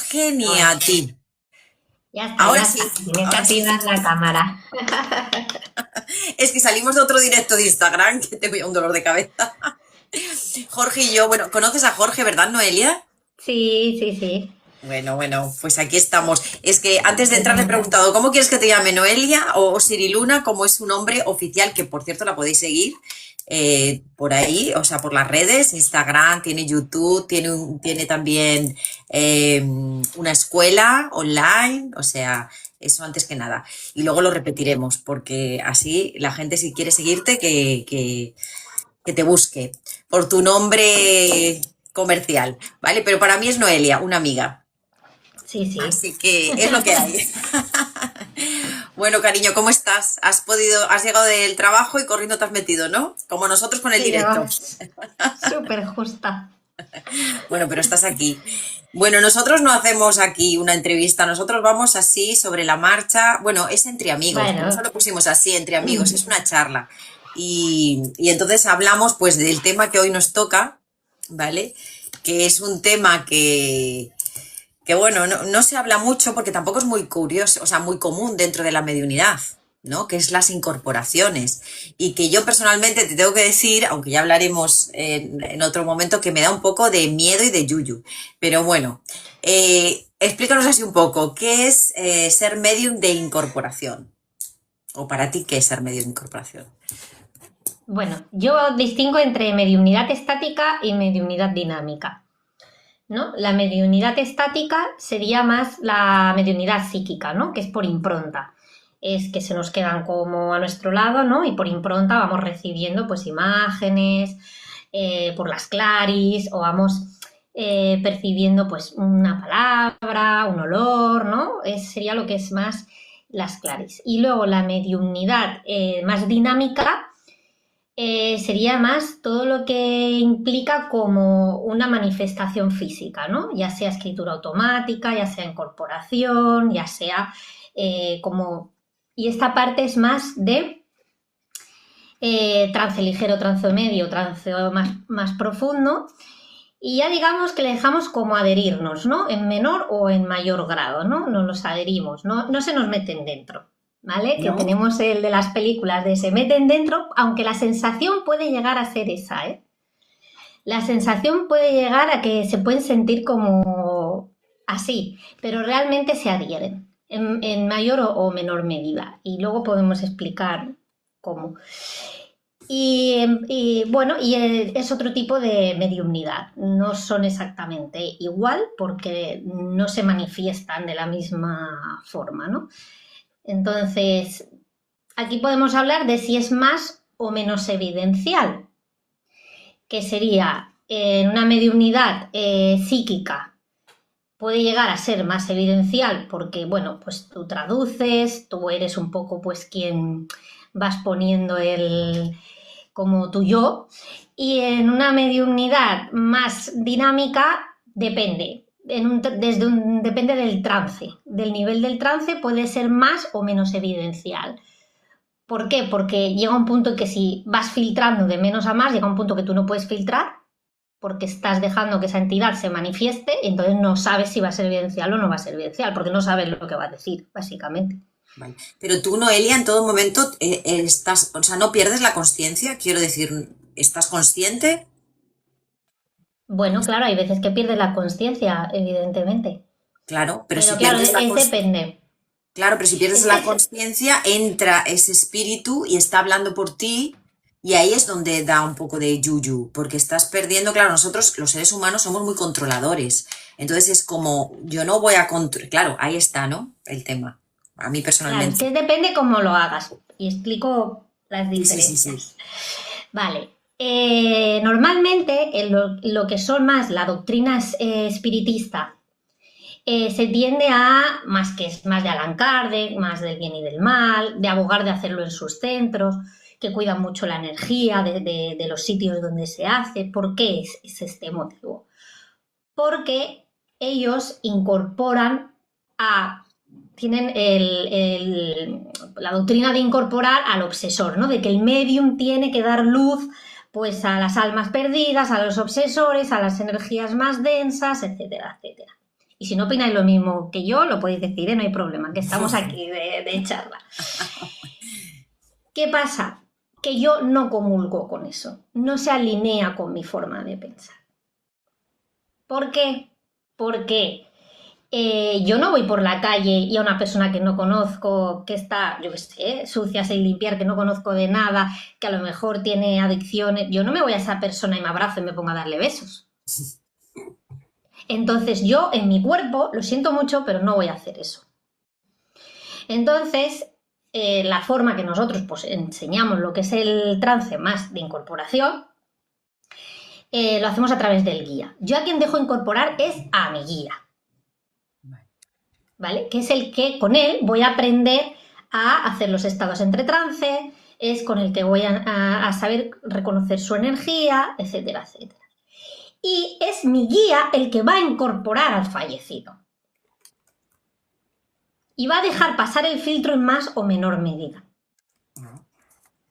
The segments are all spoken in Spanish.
Jorge ni a Bueno, ti. ya está, Ahora ya sí, está. Tienes que ahora sí. activar la cámara. Es que salimos de otro directo de Instagram que te voy a un dolor de cabeza. Jorge y yo, bueno, ¿conoces a Jorge, verdad, Noelia? Sí, sí, sí. Bueno, pues aquí estamos. Es que antes de entrar le he preguntado, ¿cómo quieres que te llame Noelia o Ciriluna, como es su nombre oficial, que por cierto la podéis seguir por ahí, o sea, por las redes, Instagram, tiene YouTube, tiene también una escuela online, o sea, eso antes que nada. Y luego lo repetiremos, porque así la gente si quiere seguirte, que te busque por tu nombre comercial, ¿vale? Pero para mí es Noelia, una amiga. Sí, sí. Así que es lo que hay. Bueno, cariño, ¿cómo estás? Has llegado del trabajo y corriendo te has metido, ¿no? Como nosotros con el Sí, directo. vamos. Súper justa. Bueno, pero estás aquí. Bueno, nosotros no hacemos aquí una entrevista, nosotros vamos así sobre la marcha. Bueno, es entre amigos, por eso Bueno, lo pusimos así, entre amigos, es una charla. Y entonces hablamos pues del tema que hoy nos toca, ¿vale? Que es un tema que bueno, no se habla mucho porque tampoco es muy curioso, o sea, muy común dentro de la mediunidad, ¿no? Que es las incorporaciones. Y que yo personalmente te tengo que decir, aunque ya hablaremos en otro momento, que me da un poco de miedo y de yuyu. Pero bueno, explícanos así un poco, ¿qué es ser medium de incorporación? O para ti, ¿qué es ser medium de incorporación? bueno, yo distingo entre mediunidad estática y mediunidad dinámica, ¿no? La mediunidad estática sería más la mediunidad psíquica, ¿no? Que es por impronta. Es que se nos quedan como a nuestro lado, ¿no? Y por impronta vamos recibiendo pues imágenes por las claris o vamos percibiendo pues una palabra, un olor, ¿no? Sería lo que es más las claris. Y luego la mediunidad más dinámica sería más todo lo que implica como una manifestación física, ¿no? Ya sea escritura automática, ya sea incorporación, ya sea como... Y esta parte es más de trance ligero, trance medio, trance más profundo. Y ya digamos que le dejamos como adherirnos, ¿no? En menor o en mayor grado, ¿no? Nos los adherimos, no se nos meten dentro. ¿Vale? Que ¿No? tenemos el de las películas de se meten dentro, aunque la sensación puede llegar a ser esa, ¿eh? La sensación puede llegar a que se pueden sentir como así, pero realmente se adhieren en mayor o menor medida. Y luego podemos explicar cómo. Bueno, es otro tipo de mediumnidad. No son exactamente igual porque no se manifiestan de la misma forma, ¿no? Entonces, aquí podemos hablar de si es más o menos evidencial, que sería en una mediunidad psíquica puede llegar a ser más evidencial porque, bueno, pues tú traduces, tú eres un poco pues quien vas poniendo como tu yo, y en una mediunidad más dinámica depende. Depende del trance, del nivel del trance puede ser más o menos evidencial. ¿Por qué? Porque llega un punto en que si vas filtrando de menos a más, llega un punto que tú no puedes filtrar porque estás dejando que esa entidad se manifieste y entonces no sabes si va a ser evidencial o no va a ser evidencial, porque no sabes lo que va a decir, básicamente. Vale. Pero tú, Noelia, en todo momento estás, o sea, no pierdes la conciencia, quiero decir, ¿estás consciente? Bueno, claro, hay veces que pierdes la conciencia, evidentemente. Claro, pero si Pero claro, pierdes la depende. claro, pero si pierdes Es la que conciencia, entra ese espíritu y está hablando por ti, y ahí es donde da un poco de yuyu, porque estás perdiendo, claro, nosotros los seres humanos somos muy controladores. Entonces es como, yo no voy a controlar, claro, ahí está, ¿no? El tema. A mí Claro, es personalmente. que depende cómo lo hagas. Y explico las Sí. diferencias. Vale. Normalmente, en lo que son más la doctrina espiritista, se tiende a, más que es más de Allan Kardec, más del bien y del mal, de abogar de hacerlo en sus centros, que cuidan mucho la energía de los sitios donde se hace. ¿Por qué es este motivo? Porque ellos incorporan a tienen la doctrina de incorporar al obsesor, ¿no? De que el medium tiene que dar luz pues a las almas perdidas, a los obsesores, a las energías más densas, etcétera, etcétera. Y si no opináis lo mismo que yo, lo podéis decir, no hay problema, que estamos aquí de charla. ¿Qué pasa? Que yo no comulgo con eso, no se alinea con mi forma de pensar. ¿Por qué? Porque yo no voy por la calle y a una persona que no conozco, que está, yo qué sé, sucia, sin limpiar, que no conozco de nada, que a lo mejor tiene adicciones, yo no me voy a esa persona y me abrazo y me pongo a darle besos. Entonces yo en mi cuerpo, lo siento mucho, pero no voy a hacer eso. Entonces, la forma que nosotros pues, enseñamos lo que es el trance más de incorporación, lo hacemos a través del guía. Yo a quien dejo incorporar es a mi guía, ¿vale? Que es el que con él voy a aprender a hacer los estados entre trance, es con el que voy a saber reconocer su energía, etcétera, etcétera. Y es mi guía el que va a incorporar al fallecido. Y va a dejar pasar el filtro en más o menor medida.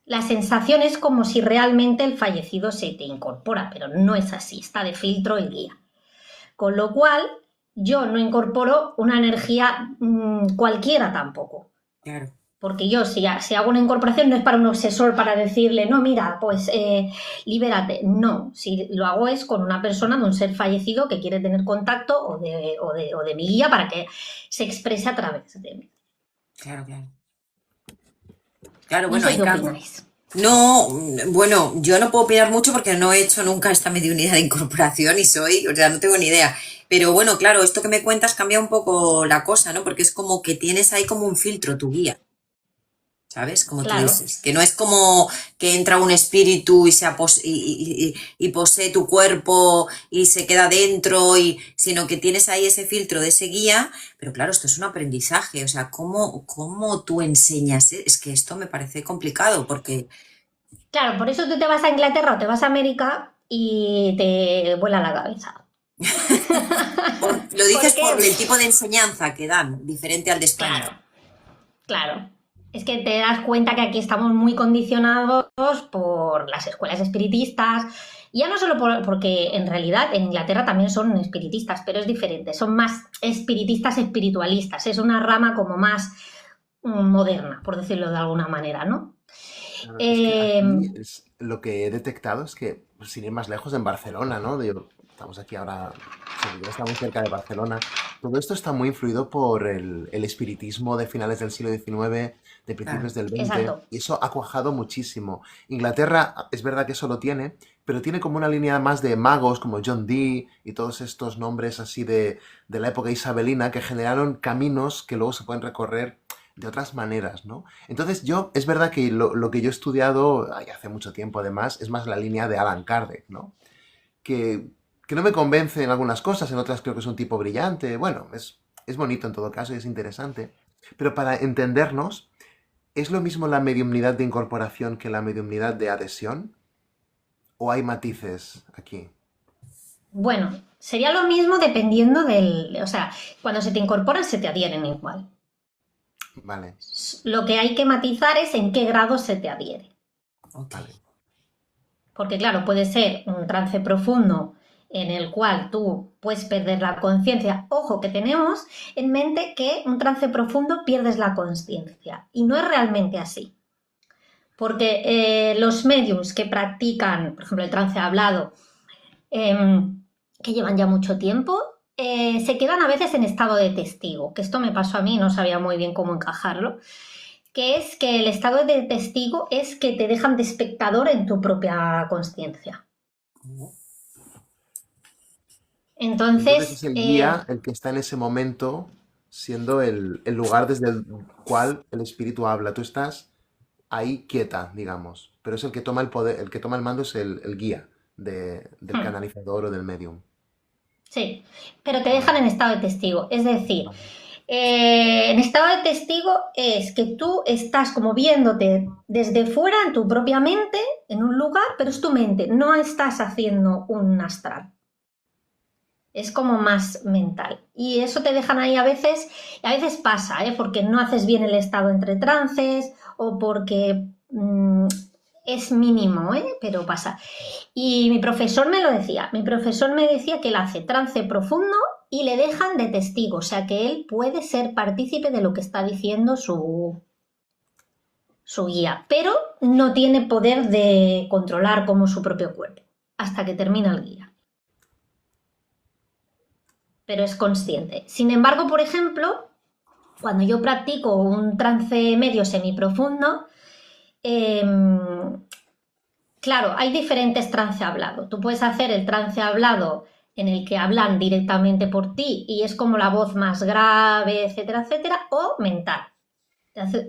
La sensación es como si realmente el fallecido se te incorpora, pero no es así, está de filtro el guía. Con lo cual, yo no incorporo una energía cualquiera tampoco. Claro. Porque yo, si hago una incorporación, no es para un obsesor para decirle, no, mira, pues libérate. No, si lo hago es con una persona, de un ser fallecido que quiere tener contacto o de mi guía para que se exprese a través de mí. Claro, claro. Claro, No bueno, sé hay qué casos. opináis. No, bueno, yo no puedo opinar mucho porque no he hecho nunca esta mediunidad de incorporación y o sea, no tengo ni idea. Pero bueno, claro, esto que me cuentas cambia un poco la cosa, ¿no? Porque es como que tienes ahí como un filtro tu guía, ¿sabes? Como tú Claro. dices, que no es como que entra un espíritu y posee tu cuerpo y se queda dentro, sino que tienes ahí ese filtro de ese guía, pero claro, esto es un aprendizaje, o sea, ¿cómo tú enseñas? Es que esto me parece complicado porque... Claro, por eso tú te vas a Inglaterra o te vas a América y te vuela la cabeza. Lo dices ¿Por por qué? el tipo de enseñanza que dan, diferente al de España. Claro, claro. Es que te das cuenta que aquí estamos muy condicionados por las escuelas espiritistas. Ya no solo porque en realidad en Inglaterra también son espiritistas, pero es diferente. Son más espiritistas espiritualistas. Es una rama como más moderna, por decirlo de alguna manera, ¿no? Claro, es que aquí lo que he detectado es que, sin ir más lejos, en Barcelona, ¿no? Estamos aquí ahora, estamos cerca de Barcelona. Todo esto está muy influido por el espiritismo de finales del siglo XIX, de principios del XX, Exacto. y eso ha cuajado muchísimo. Inglaterra es verdad que eso lo tiene, pero tiene como una línea más de magos como John Dee y todos estos nombres así de la época isabelina que generaron caminos que luego se pueden recorrer de otras maneras, ¿no? Entonces es verdad que lo que yo he estudiado hace mucho tiempo además, es más la línea de Allan Kardec, ¿no? Que no me convence en algunas cosas, en otras creo que es un tipo brillante, bueno, es bonito en todo caso y es interesante, pero para entendernos, ¿es lo mismo la mediumnidad de incorporación que la mediumnidad de adhesión? ¿O hay matices aquí? Bueno, sería lo mismo dependiendo o sea, cuando se te incorporan se te adhieren igual. Vale. Lo que hay que matizar es en qué grado se te adhiere. Vale. Porque claro, puede ser un trance profundo en el cual tú puedes perder la conciencia. Ojo, que tenemos en mente que un trance profundo pierdes la conciencia. Y no es realmente así. Porque los mediums que practican, por ejemplo, el trance hablado, que llevan ya mucho tiempo, se quedan a veces en estado de testigo. Que esto me pasó a mí, no sabía muy bien cómo encajarlo. Que es que el estado de testigo es que te dejan de espectador en tu propia conciencia. Entonces es el guía el que está en ese momento siendo el lugar desde el cual el espíritu habla. Tú estás ahí quieta, digamos, pero es el que toma el poder, el que toma el mando es el guía del canalizador o del medium. Sí, pero te dejan en estado de testigo. Es decir, en estado de testigo es que tú estás como viéndote desde fuera en tu propia mente, en un lugar, pero es tu mente, no estás haciendo un astral. Es como más mental. Y eso te dejan ahí a veces pasa, porque no haces bien el estado entre trances o porque es mínimo, ¿eh? Pero pasa. Y mi profesor me lo decía. Mi profesor me decía que él hace trance profundo y le dejan de testigo. O sea, que él puede ser partícipe de lo que está diciendo su guía. Pero no tiene poder de controlar como su propio cuerpo hasta que termina el guía. Pero es consciente. Sin embargo, por ejemplo, cuando yo practico un trance medio semiprofundo, claro, hay diferentes trance hablado. Tú puedes hacer el trance hablado en el que hablan directamente por ti y es como la voz más grave, etcétera, etcétera, o mental.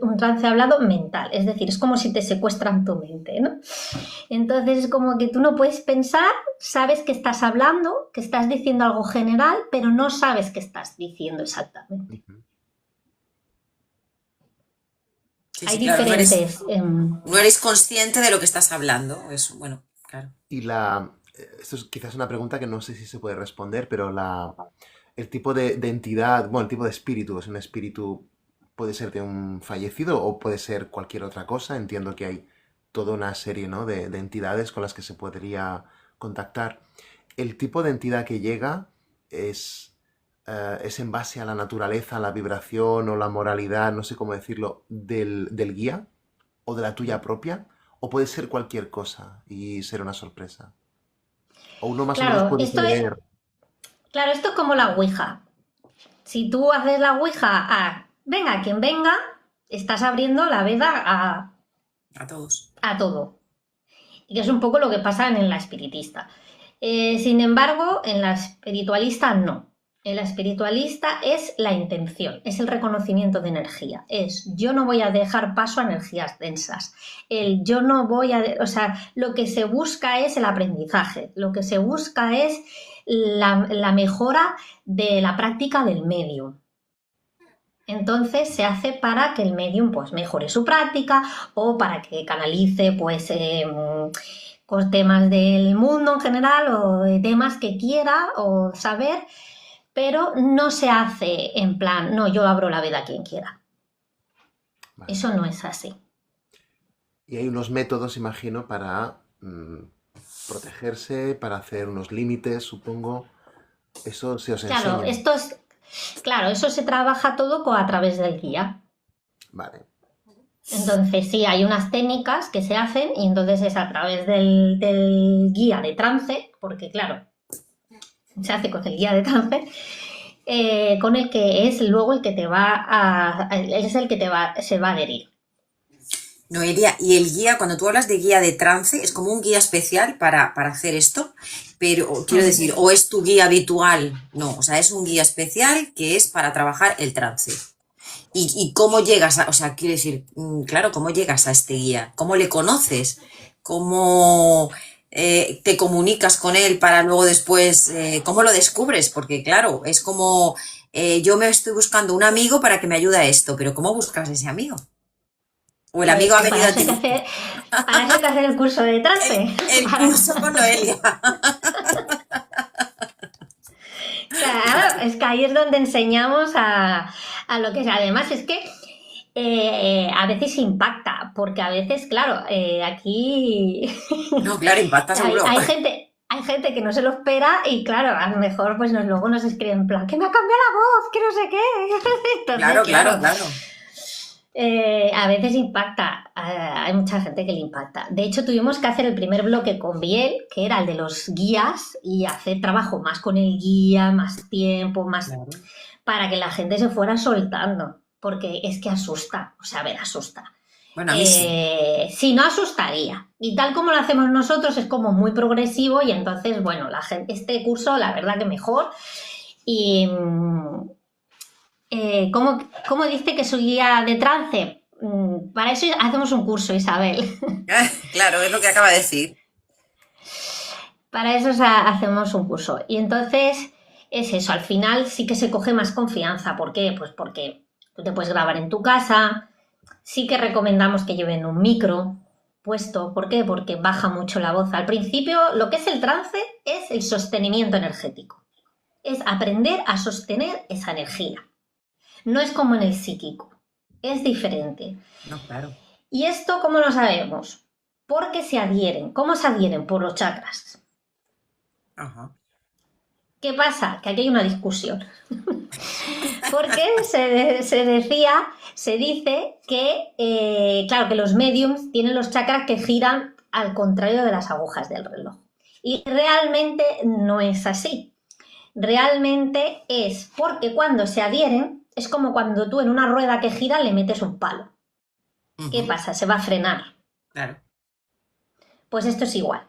Un trance hablado mental, es decir, es como si te secuestran tu mente, ¿no? Entonces es como que tú no puedes pensar, sabes que estás hablando, que estás diciendo algo general, pero no sabes qué estás diciendo exactamente. Sí, Hay sí, claro, diferentes... no eres consciente de lo que estás hablando. Es, bueno, claro. Y esto es quizás una pregunta que no sé si se puede responder, pero el tipo de entidad, bueno, el tipo de espíritu, es un espíritu, puede ser de un fallecido o puede ser cualquier otra cosa. Entiendo que hay toda una serie, ¿no? de entidades con las que se podría contactar. El tipo de entidad que llega es en base a la naturaleza, a la vibración o la moralidad, no sé cómo decirlo, del guía o de la tuya propia, o puede ser cualquier cosa y ser una sorpresa. O uno más o menos Claro, puede prever. esto es como la Ouija. Si tú haces la Ouija a venga quien venga, estás abriendo la veda A todos. a todo. Y que es un poco lo que pasa en la espiritista. Sin embargo, en la espiritualista no. En la espiritualista es la intención, es el reconocimiento de energía. Es yo no voy a dejar paso a energías densas. Yo no voy a... O sea, lo que se busca es el aprendizaje. Lo que se busca es la mejora de la práctica del medium. Entonces se hace para que el medium pues mejore su práctica o para que canalice pues con temas del mundo en general o de temas que quiera o saber, pero no se hace en plan, no, yo abro la veda a quien quiera. Vale. Eso no es así. Y hay unos métodos, imagino, para protegerse, para hacer unos límites, supongo. Eso se os Claro, enseña. claro, eso se trabaja todo a través del guía. Vale. Entonces sí, hay unas técnicas que se hacen y entonces es a través del guía de trance, porque claro, se hace con el guía de trance, con el que es luego el que te va es el que se va a adherir. Noelia, y el guía, cuando tú hablas de guía de trance, ¿es como un guía especial para hacer esto? Pero quiero decir, ¿o es tu guía habitual? No, o sea, es un guía especial que es para trabajar el trance. ¿Y cómo llegas o sea, quiero decir, claro, cómo llegas a este guía? ¿Cómo le conoces? ¿Cómo te comunicas con él para luego después, cómo lo descubres? Porque claro, es como, yo me estoy buscando un amigo para que me ayude a esto, pero ¿cómo buscas ese amigo? O el amigo Pues ha venido a ti. para eso hay que hacer el curso de trance. El curso con Noelia. Claro, es que ahí es donde enseñamos a lo que es. Además, es que a veces impacta, porque a veces, claro, aquí No, claro, impacta seguro. hay gente que no se lo espera y claro, a lo mejor pues luego nos escriben en plan, que me ha cambiado la voz, que no sé qué. Entonces, Claro. A veces impacta, hay mucha gente que le impacta. De hecho, tuvimos que hacer el primer bloque con Biel, que era el de los guías, y hacer trabajo más con el guía, más tiempo, más Claro. para que la gente se fuera soltando, porque es que asusta, o sea, a ver, asusta. Bueno, a mí sí. Si no asustaría. Y tal como lo hacemos nosotros es como muy progresivo y entonces, bueno, este curso la verdad que mejor. Y... ¿cómo dice que su guía de trance? Para eso hacemos un curso, Isabel. Claro, es lo que acaba de decir. Para eso hacemos un curso. Y entonces es eso, al final sí que se coge más confianza. ¿Por qué? Pues porque tú te puedes grabar en tu casa. Sí que recomendamos que lleven un micro puesto. ¿Por qué? Porque baja mucho la voz. Al principio, lo que es el trance es el sostenimiento energético. Es aprender a sostener esa energía. No es como en el psíquico, es diferente. No, claro. ¿Y esto cómo lo sabemos? porque se adhieren. ¿Cómo se adhieren? Por los chakras. Ajá. ¿Qué pasa? Que aquí hay una discusión. Porque se dice que, claro, que los mediums tienen los chakras que giran al contrario de las agujas del reloj. Y realmente no es así. Realmente es porque cuando se adhieren, es como cuando tú en una rueda que gira le metes un palo. ¿Qué pasa? Se va a frenar. Claro. Pues esto es igual.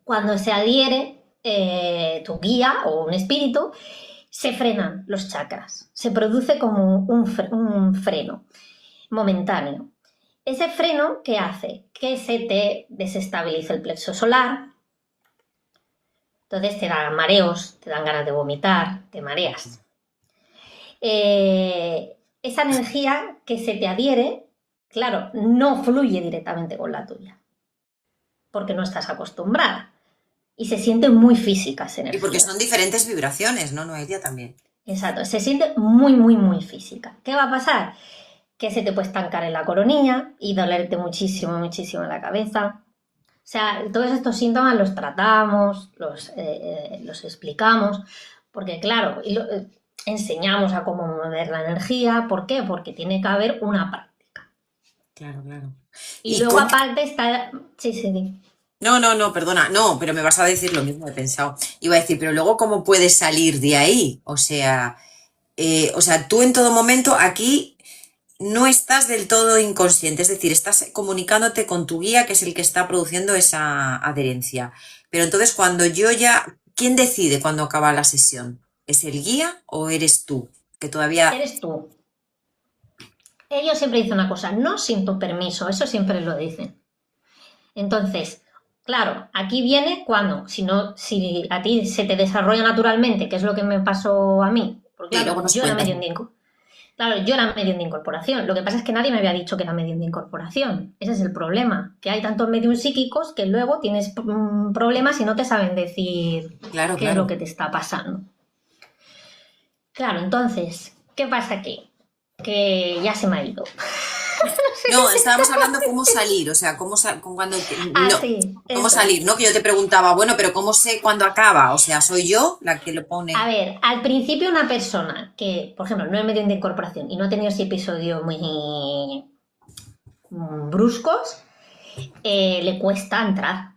Cuando se adhiere tu guía o un espíritu, se frenan los chakras. Se produce como un freno momentáneo. Ese freno, ¿qué hace? Que se te desestabilice el plexo solar. Entonces te dan mareos, te dan ganas de vomitar, te mareas. Esa energía que se te adhiere, claro, no fluye directamente con la tuya, porque no estás acostumbrada. Y se siente muy física esa energía. Y porque son diferentes vibraciones, ¿no, Noelia? También. Exacto, se siente muy, muy, muy física. ¿Qué va a pasar? Que se te puede estancar en la coronilla y dolerte muchísimo, muchísimo en la cabeza. O sea, todos estos síntomas los tratamos, los explicamos, porque claro, enseñamos a cómo mover la energía. ¿Por qué? Porque tiene que haber una práctica. Claro, claro. Y luego aparte está... Sí. No, perdona, no, pero me vas a decir lo mismo, he pensado. Iba a decir, pero luego, ¿cómo puedes salir de ahí? O sea, tú en todo momento aquí no estás del todo inconsciente, es decir, estás comunicándote con tu guía, que es el que está produciendo esa adherencia. Pero entonces, ¿quién decide cuando acaba la sesión? ¿Es el guía o eres tú? Que todavía... Eres tú. Ellos siempre dicen una cosa, no sin tu permiso, eso siempre lo dicen. Entonces, claro, aquí viene cuando, si a ti se te desarrolla naturalmente, que es lo que me pasó a mí, porque claro, yo era medium de incorporación. Lo que pasa es que nadie me había dicho que era medium de incorporación. Ese es el problema, que hay tantos mediums psíquicos que luego tienes problemas y no te saben decir qué es lo que te está pasando. Claro, entonces, ¿qué pasa aquí? Que ya se me ha ido. No, estábamos hablando cómo salir, o sea, cómo salir, ¿no? Que yo te preguntaba, bueno, pero ¿cómo sé cuándo acaba? O sea, ¿soy yo la que lo pone? A ver, al principio una persona que, por ejemplo, no es medium de incorporación y no ha tenido ese episodio muy bruscos, le cuesta entrar.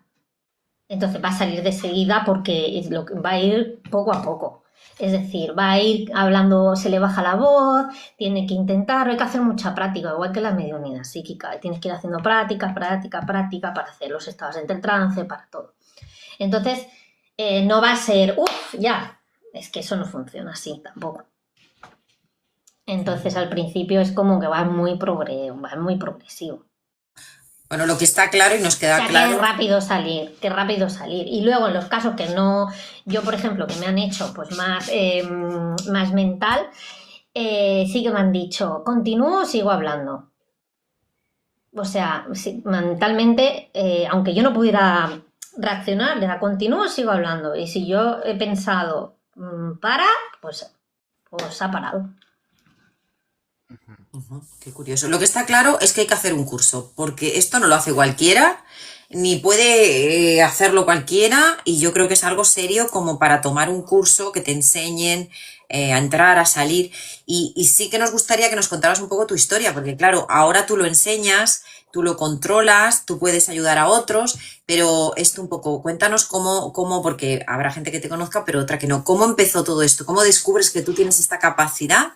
Entonces va a salir de seguida porque va a ir poco a poco. Es decir, va a ir hablando, se le baja la voz, tiene que intentarlo, hay que hacer mucha práctica, igual que la mediunidad psíquica. Tienes que ir haciendo práctica para hacer los estados entre trance, para todo. Entonces, no va a ser, ya, es que eso no funciona así tampoco. Entonces, al principio es como que va muy progresivo. Bueno, lo que está claro y nos queda claro... Qué rápido salir. Y luego en los casos que no, yo por ejemplo, que me han hecho pues más mental, sí que me han dicho, ¿continúo o sigo hablando? O sea, mentalmente, aunque yo no pudiera reaccionar, le da continúo o sigo hablando. Y si yo he pensado, pues ha parado. Qué curioso. Lo que está claro es que hay que hacer un curso, porque esto no lo hace cualquiera, ni puede hacerlo cualquiera, y yo creo que es algo serio como para tomar un curso que te enseñen a entrar, a salir, y sí que nos gustaría que nos contaras un poco tu historia, porque claro, ahora tú lo enseñas, tú lo controlas, tú puedes ayudar a otros, pero esto un poco, cuéntanos cómo, porque habrá gente que te conozca, pero otra que no. ¿Cómo empezó todo esto? ¿Cómo descubres que tú tienes esta capacidad?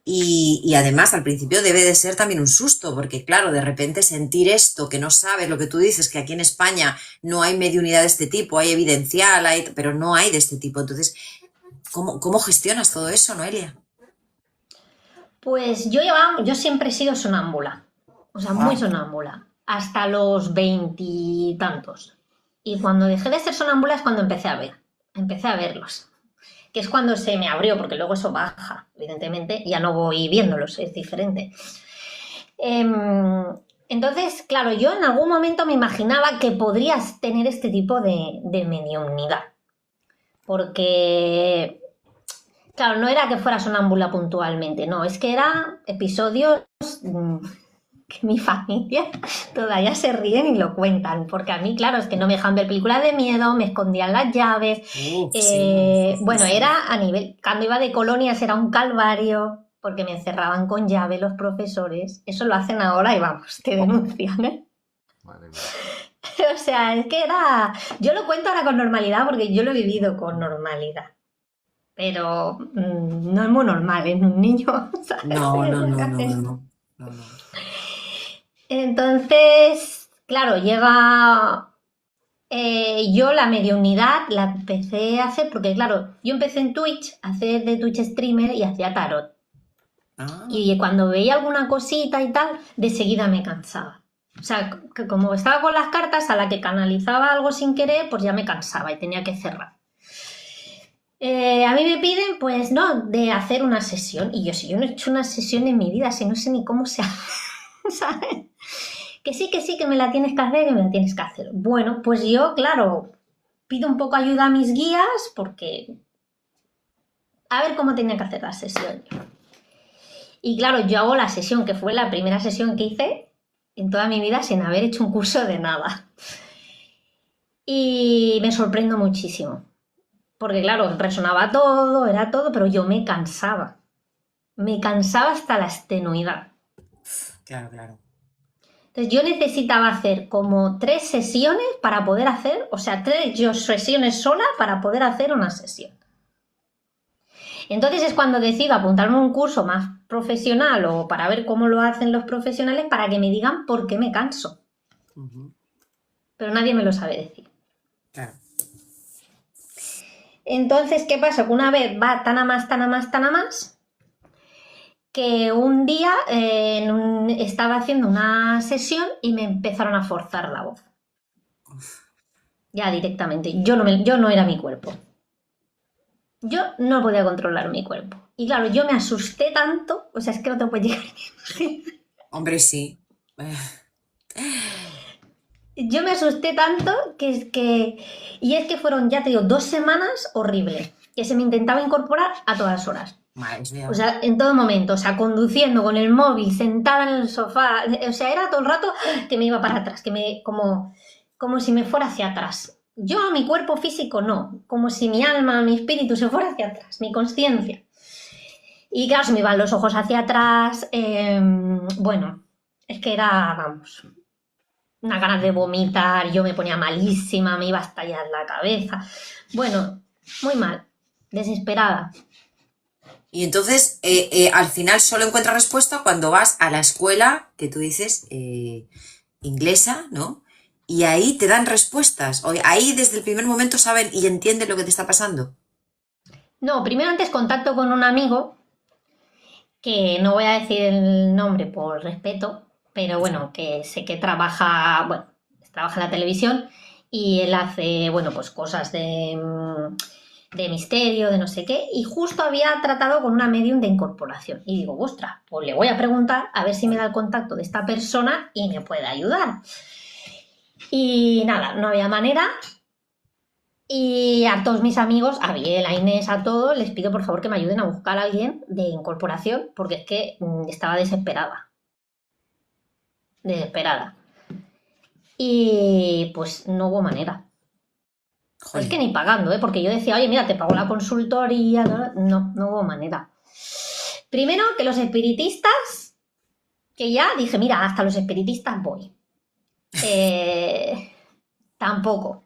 Y además al principio debe de ser también un susto, porque claro, de repente sentir esto, que no sabes lo que tú dices, que aquí en España no hay mediunidad de este tipo, hay evidencial, pero no hay de este tipo. Entonces, ¿cómo gestionas todo eso, Noelia? Pues yo siempre he sido sonámbula, o sea, muy sonámbula, hasta los 20 y tantos. Y cuando dejé de ser sonámbula es cuando empecé a verlos. Que es cuando se me abrió, porque luego eso baja, evidentemente, ya no voy viéndolos, es diferente. Entonces, claro, yo en algún momento me imaginaba que podrías tener este tipo de mediumnidad, porque, claro, no era que fuera sonámbula puntualmente, no, es que eran episodios que mi familia todavía se ríen y lo cuentan, porque a mí, claro, es que no me dejaban ver películas de miedo, me escondían las llaves. Sí, sí, Bueno, sí. era a nivel, cuando iba de colonias era un calvario, porque me encerraban con llave los profesores. Eso lo hacen ahora y vamos, te denuncian, ¿eh? Madre mía. O sea, es que era, yo lo cuento ahora con normalidad porque yo lo he vivido con normalidad. Pero no es muy normal en un niño, ¿sabes? No, no, Lo que no, no, hacen. no. No, no. Entonces, claro, yo la mediunidad la empecé a hacer porque, claro, yo empecé en Twitch a hacer de Twitch streamer y hacía tarot. Ah, Y cuando veía alguna cosita y tal, de seguida me cansaba. O sea, que como estaba con las cartas, a la que canalizaba algo sin querer, pues ya me cansaba y tenía que cerrar. A mí me piden, pues, no, de hacer una sesión. Y yo, si yo no he hecho una sesión en mi vida, si no sé ni cómo se hace, ¿sabes? Que sí, que me la tienes que hacer, que me la tienes que hacer. Bueno, pues yo, claro, pido un poco ayuda a mis guías porque a ver cómo tenía que hacer la sesión. Y claro, yo hago la sesión, que fue la primera sesión que hice en toda mi vida sin haber hecho un curso de nada. Y me sorprendo muchísimo. Porque claro, resonaba todo, era todo, pero yo me cansaba. Me cansaba hasta la extenuidad. claro, claro. Entonces yo necesitaba hacer como 3 sesiones para poder hacer, o sea, 3 sesiones sola para poder hacer una sesión. Entonces es cuando decido apuntarme a un curso más profesional o para ver cómo lo hacen los profesionales para que me digan por qué me canso. Ujú, Pero nadie me lo sabe decir. claro. Entonces, ¿qué pasa? Que una vez va tan a más, que un día estaba haciendo una sesión y me empezaron a forzar la voz. Ya directamente. Yo no era mi cuerpo. Yo no podía controlar mi cuerpo. Y claro, yo me asusté tanto, o sea, es que no te puedes llegar a imaginar. Hombre, sí. Yo me asusté tanto y es que fueron, ya te digo, 2 semanas horribles, que se me intentaba incorporar a todas horas. Madre mía. O sea, en todo momento, o sea, conduciendo con el móvil, sentada en el sofá, o sea, era todo el rato que me iba para atrás, como si me fuera hacia atrás. Yo, mi cuerpo físico, no, como si mi alma, mi espíritu se fuera hacia atrás, mi conciencia. Y claro, se me iban los ojos hacia atrás, bueno, es que era, vamos, unas ganas de vomitar, yo me ponía malísima, me iba a estallar la cabeza. Bueno, muy mal, desesperada. Y entonces, al final solo encuentras respuesta cuando vas a la escuela, que tú dices, inglesa, ¿no? Y ahí te dan respuestas. O ahí desde el primer momento saben y entienden lo que te está pasando. No, primero antes contacto con un amigo, que no voy a decir el nombre por respeto, pero bueno, que sé que trabaja en la televisión y él hace, bueno, pues cosas de misterio, de no sé qué, y justo había tratado con una medium de incorporación. Y digo, ostras, pues le voy a preguntar a ver si me da el contacto de esta persona y me puede ayudar. Y nada, no había manera. Y a todos mis amigos, a Biel, a Inés, a todos, les pido por favor que me ayuden a buscar a alguien de incorporación, porque es que estaba desesperada. Desesperada. Y pues no hubo manera. Es que Jolín. ni pagando, ¿eh? Porque yo decía, oye, mira, te pago la consultoría. No hubo manera. Primero que los espiritistas, que ya dije, mira, hasta los espiritistas voy. Tampoco.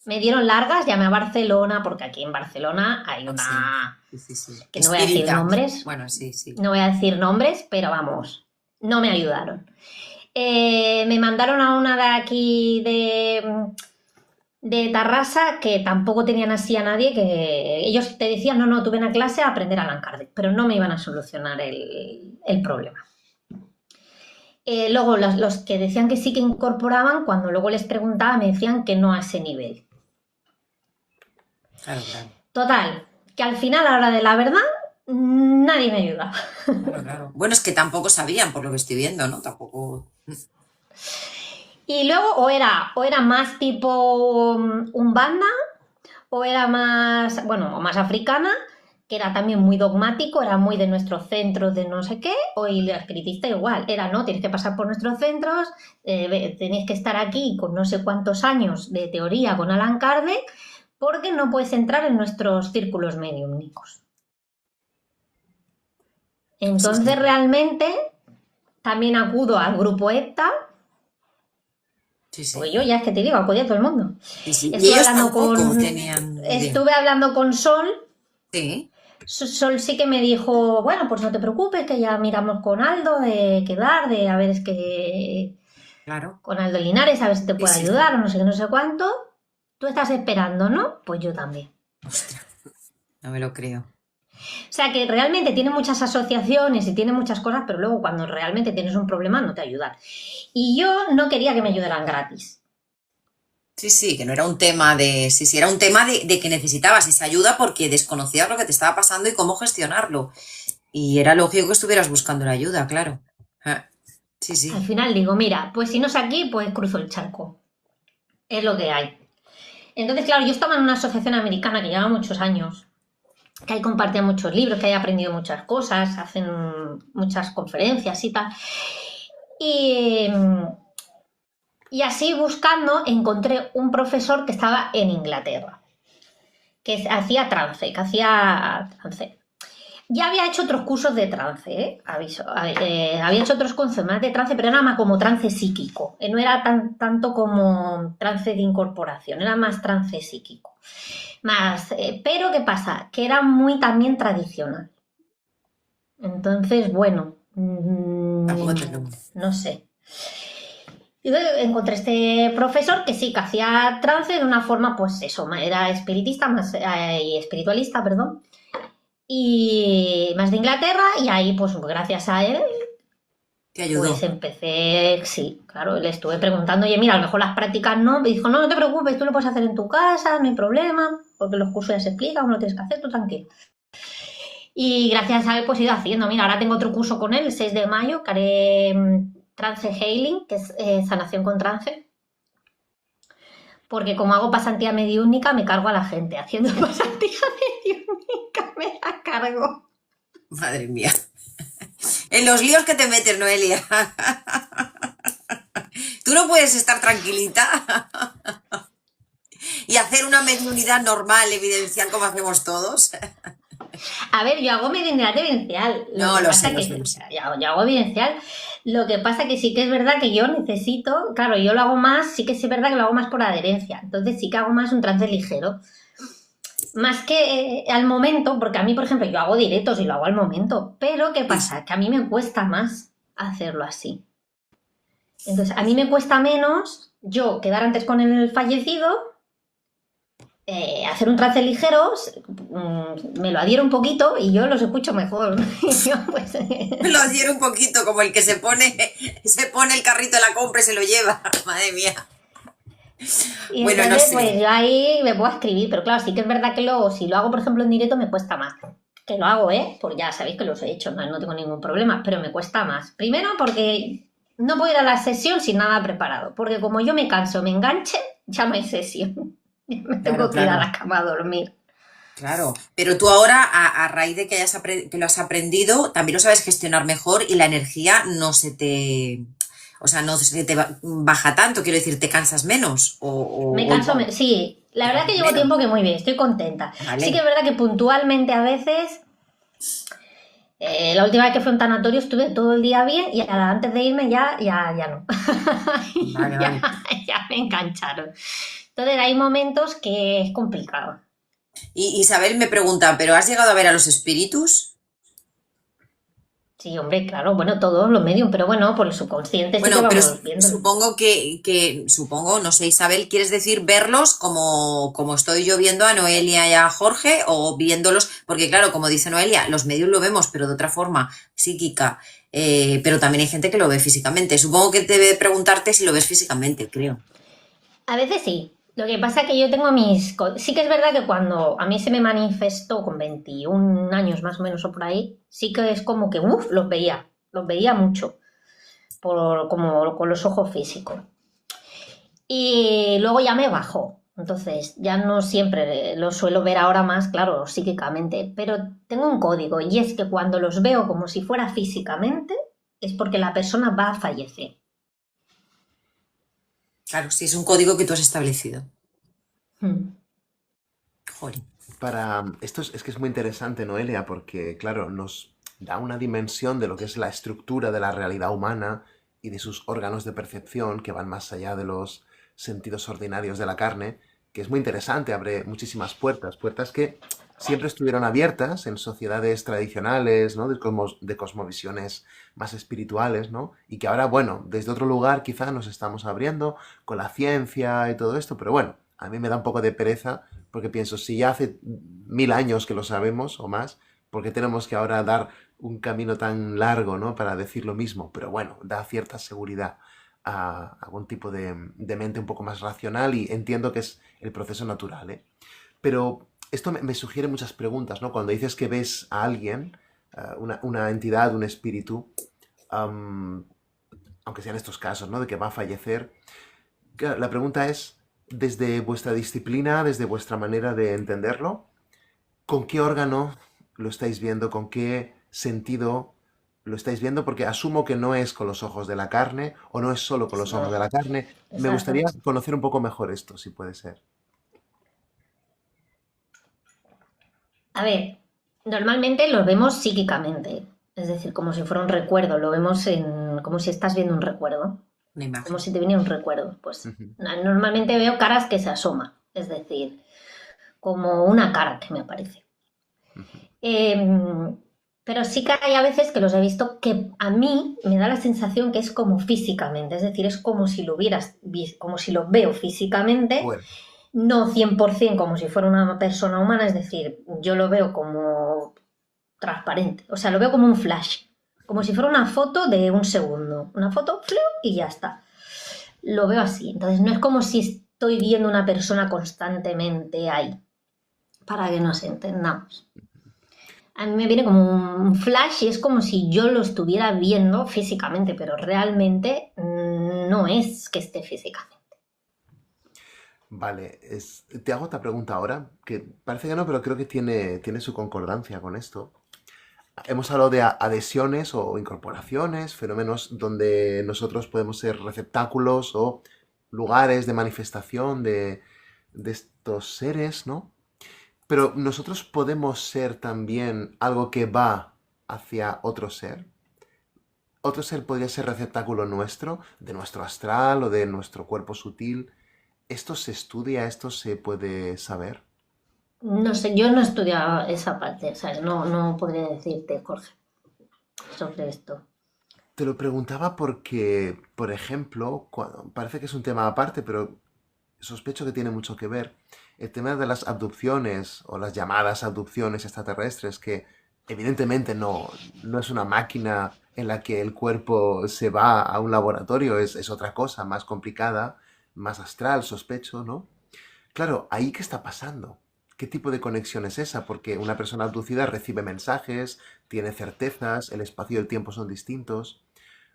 Me dieron largas, llamé a Barcelona, porque aquí en Barcelona hay una... Sí, sí, sí. que no voy a decir Espírita. nombres, Bueno, sí, sí. no voy a decir nombres, pero vamos, no me ayudaron. Me mandaron a una de aquí de Tarrasa que tampoco tenían así a nadie, que ellos te decían, no, tú ven a clase a aprender a Lancardec, pero no me iban a solucionar el problema. Luego los que decían que sí que incorporaban, cuando luego les preguntaba me decían que no a ese nivel. Claro, claro. Total, que al final, a la hora de la verdad, nadie me ayudaba. Claro, claro. Bueno, es que tampoco sabían, por lo que estoy viendo, ¿no? Tampoco. Y luego o era más tipo Umbanda, o era más, bueno, o más africana, que era también muy dogmático, era muy de nuestros centros de no sé qué, y el espiritista igual, era no, tienes que pasar por nuestros centros, tenéis que estar aquí con no sé cuántos años de teoría con Allan Kardec, porque no puedes entrar en nuestros círculos mediúmnicos. Entonces realmente también acudo al grupo EPTA, pues yo ya es que te digo, acudí a todo el mundo. Y ellos tampoco tenían idea. Estuve hablando con Sol. Sí. Sol sí que me dijo, bueno, pues no te preocupes, que ya miramos con Aldo de quedar, de a ver, es que... Claro. Con Aldo Linares, a ver si te puede ayudar, o no sé qué, no sé cuánto. Tú estás esperando, ¿no? Pues yo también. Ostras, no me lo creo. O sea que realmente tiene muchas asociaciones y tiene muchas cosas, pero luego cuando realmente tienes un problema no te ayudan. Y yo no quería que me ayudaran gratis. Sí, que no era un tema de... Sí, era un tema de que necesitabas esa ayuda porque desconocías lo que te estaba pasando y cómo gestionarlo. Y era lógico que estuvieras buscando la ayuda, claro. Sí. Al final digo, mira, pues si no es aquí, pues cruzo el charco. Es lo que hay. Entonces, claro, yo estaba en una asociación americana que lleva muchos años, que ahí compartían muchos libros, que ahí he aprendido muchas cosas, hacen muchas conferencias y tal. Y así buscando encontré un profesor que estaba en Inglaterra, que hacía trance, Ya había hecho otros cursos de trance, aviso. Había hecho otros cursos más de trance, pero era más como trance psíquico. No era tanto como trance de incorporación, era más trance psíquico. Pero ¿qué pasa? Que era muy también tradicional. Entonces, bueno, no sé. Y encontré este profesor que sí, que hacía trance de una forma, pues eso, era espiritista, y espiritualista, perdón. Y más de Inglaterra, y ahí, pues gracias a él, te ayudó. Pues empecé, sí, claro, le estuve preguntando, oye, mira, a lo mejor las prácticas no, me dijo, no te preocupes, tú lo puedes hacer en tu casa, no hay problema, porque los cursos ya se explican, cómo lo tienes que hacer, tú tranquilo. Y gracias a él, pues he ido haciendo, mira, ahora tengo otro curso con él, el 6 de mayo, que haré Trance Healing, que es sanación con trance. Porque como hago pasantía mediúnica, me cargo a la gente. Haciendo pasantía mediúnica me la cargo. Madre mía. En los líos que te metes, Noelia. Tú no puedes estar tranquilita y hacer una mediunidad normal, evidencial, como hacemos todos. A ver, yo hago mediunidad evidencial. No, lo sé. Yo hago evidencial. Lo que pasa que sí que es verdad que yo necesito, claro, yo lo hago más, sí que es verdad que lo hago más por adherencia. Entonces sí que hago más un trance ligero. Más que al momento, porque a mí, por ejemplo, yo hago directos y lo hago al momento. Pero ¿qué pasa? Que a mí me cuesta más hacerlo así. Entonces, a mí me cuesta menos yo quedar antes con el fallecido, hacer un trance ligero, me lo adhiero un poquito y yo los escucho mejor. Me lo adhiero un poquito, como el que se pone el carrito de la compra y se lo lleva. Madre mía. Y bueno, entonces, no sé. Pues yo ahí me puedo escribir, pero claro, sí que es verdad que luego, si lo hago, por ejemplo, en directo, me cuesta más. Que lo hago, pues ya sabéis que los he hecho, no tengo ningún problema, pero me cuesta más. Primero porque no puedo ir a la sesión sin nada preparado, porque como yo me canso, me enganche, ya no hay sesión. Me tengo que ir a la cama a dormir. Claro, pero tú ahora, a raíz de que lo has aprendido, también lo sabes gestionar mejor y la energía no se te baja tanto, quiero decir, ¿te cansas menos? Me canso menos, sí. La verdad que llevo tiempo que muy bien, estoy contenta. Vale. Sí que es verdad que puntualmente a veces, la última vez que fui a un tanatorio estuve todo el día bien y antes de irme ya no. Vale. Ya me engancharon. Entonces hay momentos que es complicado. Y Isabel me pregunta, ¿pero has llegado a ver a los espíritus? Sí, hombre, claro, bueno, todos los medios, pero bueno, por el subconsciente sí que vamos viendo. Supongo, no sé, Isabel, ¿quieres decir verlos como estoy yo viendo a Noelia y a Jorge o viéndolos? Porque claro, como dice Noelia, los medios lo vemos, pero de otra forma psíquica, pero también hay gente que lo ve físicamente. Supongo que debe preguntarte si lo ves físicamente, creo. A veces sí. Lo que pasa es que yo tengo sí que es verdad que cuando a mí se me manifestó con 21 años más o menos o por ahí, sí que es como que, los veía mucho, como con los ojos físicos. Y luego ya me bajó. Entonces, ya no siempre lo suelo ver ahora más, claro, psíquicamente, pero tengo un código y es que cuando los veo como si fuera físicamente, es porque la persona va a fallecer. Claro, sí, es un código que tú has establecido. Hmm. Joder. Esto es que es muy interesante, Noelia, porque, claro, nos da una dimensión de lo que es la estructura de la realidad humana y de sus órganos de percepción que van más allá de los sentidos ordinarios de la carne, que es muy interesante, abre muchísimas puertas, puertas que siempre estuvieron abiertas en sociedades tradicionales, ¿no? De cosmovisiones más espirituales, ¿no? Y que ahora, bueno, desde otro lugar quizá nos estamos abriendo con la ciencia y todo esto, pero bueno, a mí me da un poco de pereza porque pienso, si ya hace 1000 años que lo sabemos o más, ¿por qué tenemos que ahora dar un camino tan largo, ¿no? Para decir lo mismo? Pero bueno, da cierta seguridad a algún tipo de mente un poco más racional y entiendo que es el proceso natural, ¿eh? Pero esto me sugiere muchas preguntas, ¿no? Cuando dices que ves a alguien, una entidad, un espíritu, am, aunque sean estos casos, ¿no? De que va a fallecer, claro, la pregunta es, desde vuestra disciplina, desde vuestra manera de entenderlo, ¿con qué órgano lo estáis viendo? ¿Con qué sentido lo estáis viendo? Porque asumo que no es con los ojos de la carne o no es solo con los ojos de No, la carne. Me exacto. gustaría conocer un poco mejor esto, si puede ser. A ver, normalmente lo vemos psíquicamente, es decir, como si fuera un recuerdo, lo vemos como si estás viendo un recuerdo, Una como imagen. si te viniera un recuerdo. Pues Ujú, normalmente veo caras que se asoman, es decir, como una cara que me aparece. ujú. Pero sí que hay a veces que los he visto que a mí me da la sensación que es como físicamente, es decir, es como si lo hubieras visto, como si lo veo físicamente, Bueno, no 100% como si fuera una persona humana, es decir, yo lo veo como transparente, o sea, lo veo como un flash, como si fuera una foto de un segundo, una foto ¡fliu! Y ya está. Lo veo así, entonces no es como si estoy viendo una persona constantemente ahí, para que nos entendamos. A mí me viene como un flash y es como si yo lo estuviera viendo físicamente, pero realmente no es que esté físicamente. vale, te hago otra pregunta ahora, que parece que no, pero creo que tiene su concordancia con esto. Hemos hablado de adhesiones o incorporaciones, fenómenos donde nosotros podemos ser receptáculos o lugares de manifestación de estos seres, ¿no? Pero nosotros podemos ser también algo que va hacia otro ser. Otro ser podría ser receptáculo nuestro, de nuestro astral o de nuestro cuerpo sutil. ¿Esto se estudia? ¿Esto se puede saber? No sé, yo no he estudiado esa parte, ¿sabes? No, no podría decirte, Jorge, sobre esto. Te lo preguntaba porque, por ejemplo, parece que es un tema aparte, pero sospecho que tiene mucho que ver. El tema de las abducciones o las llamadas abducciones extraterrestres, que evidentemente no es una máquina en la que el cuerpo se va a un laboratorio, es otra cosa más complicada, más astral, sospecho, ¿no? Claro, ¿ahí qué está pasando? ¿Qué tipo de conexión es esa? Porque una persona abducida recibe mensajes, tiene certezas, el espacio y el tiempo son distintos.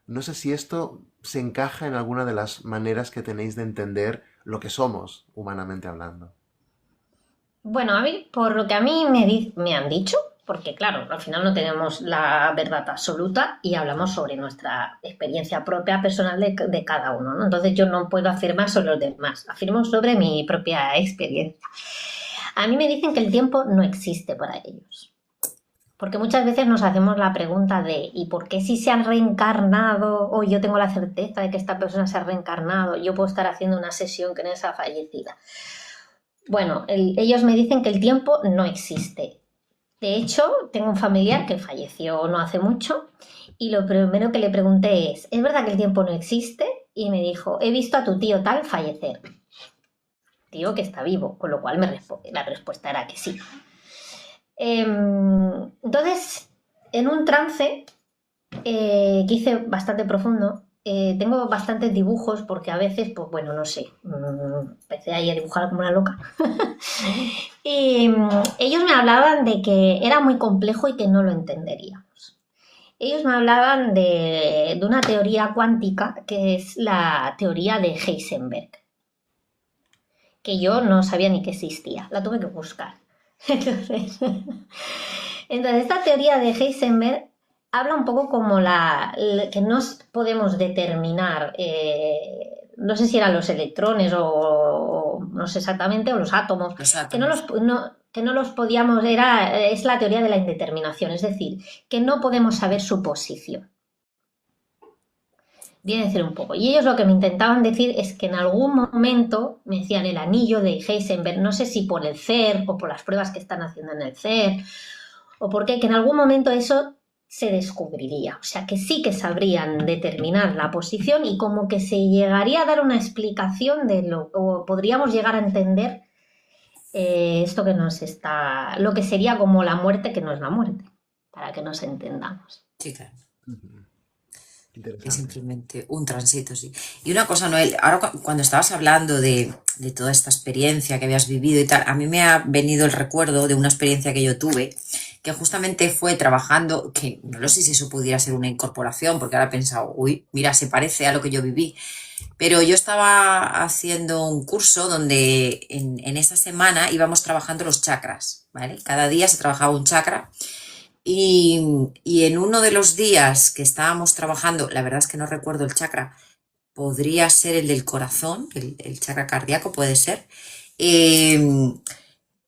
No sé si esto se encaja en alguna de las maneras que tenéis de entender lo que somos, humanamente hablando. Bueno, a mí, por lo que a mí me han dicho, porque claro, al final no tenemos la verdad absoluta y hablamos sobre nuestra experiencia propia personal de cada uno, ¿no? Entonces yo no puedo afirmar sobre los demás, afirmo sobre mi propia experiencia. A mí me dicen que el tiempo no existe para ellos. Porque muchas veces nos hacemos la pregunta de ¿y por qué si se han reencarnado o yo tengo la certeza de que esta persona se ha reencarnado, yo puedo estar haciendo una sesión que no es fallecida? Bueno, ellos me dicen que el tiempo no existe. De hecho, tengo un familiar que falleció no hace mucho y lo primero que le pregunté ¿es verdad que el tiempo no existe? Y me dijo, he visto a tu tío tal fallecer. Tío que está vivo, con lo cual la respuesta era que sí. Entonces, en un trance que hice bastante profundo, tengo bastantes dibujos porque a veces, pues bueno, no sé, empecé ahí a dibujar como una loca. Y ellos me hablaban de que era muy complejo y que no lo entenderíamos. Ellos me hablaban de una teoría cuántica que es la teoría de Heisenberg. que yo no sabía ni que existía, la tuve que buscar. Entonces, esta teoría de Heisenberg habla un poco como que no podemos determinar, no sé si eran los electrones o no sé exactamente, o los átomos, Los que no átomos. los podíamos, es la teoría de la indeterminación, es decir, que no podemos saber su posición. Viene a decir un poco. Y ellos lo que me intentaban decir es que en algún momento, me decían el anillo de Heisenberg, no sé si por el CERN o por las pruebas que están haciendo en el CERN, o por qué, que en algún momento eso se descubriría. O sea, que sí que sabrían determinar la posición y como que se llegaría a dar una explicación o podríamos llegar a entender esto que lo que sería como la muerte, que no es la muerte, para que nos entendamos. Sí, claro. Ujú. Es Interesante. simplemente un tránsito, sí. Y una cosa, Noel, ahora cuando estabas hablando de toda esta experiencia que habías vivido y tal, a mí me ha venido el recuerdo de una experiencia que yo tuve, que justamente fue trabajando, que no sé si eso pudiera ser una incorporación, porque ahora he pensado, uy, mira, se parece a lo que yo viví, pero yo estaba haciendo un curso donde en esa semana íbamos trabajando los chakras, ¿vale? Cada día se trabajaba un chakra. Y en uno de los días que estábamos trabajando, la verdad es que no recuerdo el chakra, podría ser el del corazón, el chakra cardíaco puede ser. Eh,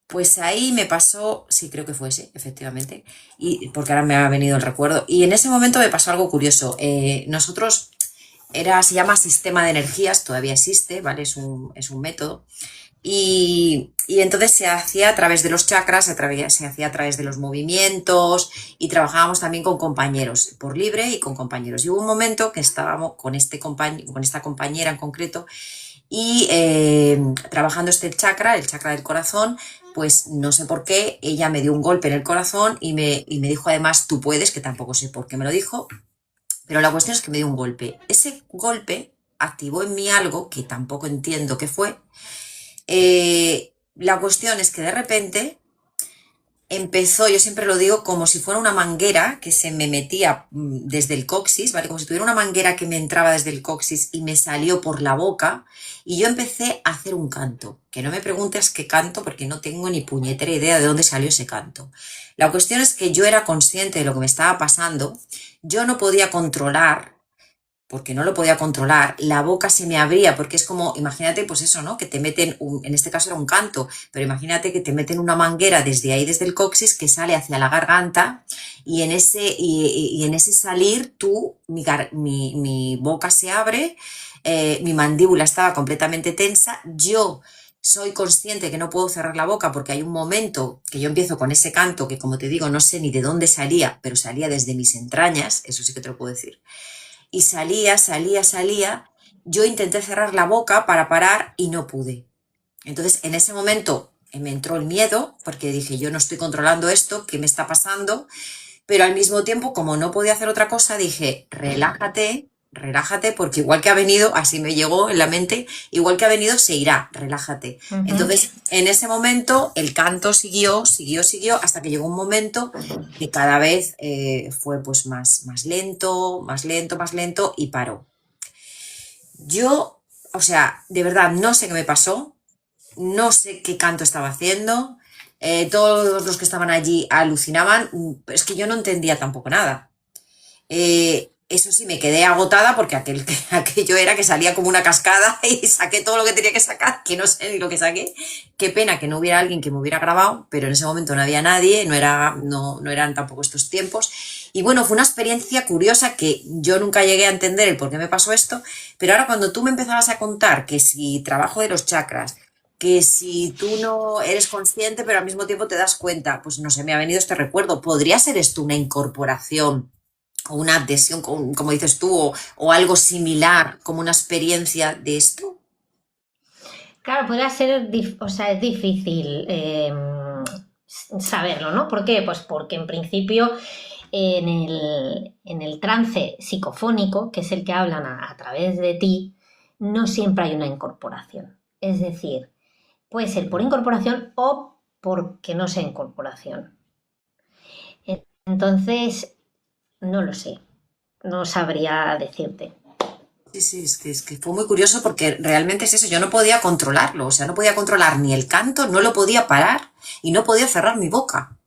pues ahí me pasó, sí, creo que fue ese, efectivamente, y porque ahora me ha venido el recuerdo. Y en ese momento me pasó algo curioso. Nosotros se llama sistema de energías, todavía existe, ¿vale? Es un método. Y entonces se hacía a través de los chakras, se hacía a través de los movimientos y trabajábamos también con compañeros, por libre y con compañeros. Y hubo un momento que estábamos con esta compañera en concreto y trabajando este chakra, el chakra del corazón, pues no sé por qué, ella me dio un golpe en el corazón y me dijo además, tú puedes, que tampoco sé por qué me lo dijo, pero la cuestión es que me dio un golpe. Ese golpe activó en mí algo que tampoco entiendo qué fue. La cuestión es que de repente empezó, yo siempre lo digo, como si fuera una manguera que se me metía desde el coxis, ¿vale? Como si tuviera una manguera que me entraba desde el coxis y me salió por la boca y yo empecé a hacer un canto. Que no me preguntes qué canto porque no tengo ni puñetera idea de dónde salió ese canto. La cuestión es que yo era consciente de lo que me estaba pasando, yo no podía controlar porque no lo podía controlar, la boca se me abría, porque es como, imagínate, pues eso, ¿no? Que te meten, en este caso era un canto, pero imagínate que te meten una manguera desde ahí, desde el coxis, que sale hacia la garganta, y en ese salir, mi boca se abre, mi mandíbula estaba completamente tensa, yo soy consciente que no puedo cerrar la boca porque hay un momento que yo empiezo con ese canto que, como te digo, no sé ni de dónde salía, pero salía desde mis entrañas, eso sí que te lo puedo decir, y salía. Yo intenté cerrar la boca para parar y no pude. Entonces, en ese momento me entró el miedo porque dije, yo no estoy controlando esto, ¿qué me está pasando? Pero al mismo tiempo, como no podía hacer otra cosa, dije, relájate, relájate, porque igual que ha venido, así me llegó en la mente, igual que ha venido, se irá, relájate. Entonces, en ese momento, el canto siguió, hasta que llegó un momento que cada vez fue pues más lento, más lento y paró. Yo, o sea, de verdad, no sé qué me pasó, no sé qué canto estaba haciendo, todos los que estaban allí alucinaban, es que yo no entendía tampoco nada. Eso sí, me quedé agotada porque aquello era que salía como una cascada y saqué todo lo que tenía que sacar, que no sé ni lo que saqué. Qué pena que no hubiera alguien que me hubiera grabado, pero en ese momento no había nadie, no eran tampoco estos tiempos. Y bueno, fue una experiencia curiosa que yo nunca llegué a entender el por qué me pasó esto, pero ahora cuando tú me empezabas a contar que si trabajo de los chakras, que si tú no eres consciente pero al mismo tiempo te das cuenta, pues no sé, me ha venido este recuerdo. ¿Podría ser esto una incorporación o una adhesión, como dices tú, o algo similar, como una experiencia de esto? Claro, podría ser, o sea, es difícil saberlo, ¿no? ¿Por qué? Pues porque en principio en el trance psicofónico, que es el que hablan a través de ti, no siempre hay una incorporación. Es decir, puede ser por incorporación o porque no sea incorporación. Entonces, no lo sé, no sabría decirte. Sí, sí, es que fue muy curioso porque realmente es eso, yo no podía controlarlo, o sea, no podía controlar ni el canto, no lo podía parar y no podía cerrar mi boca,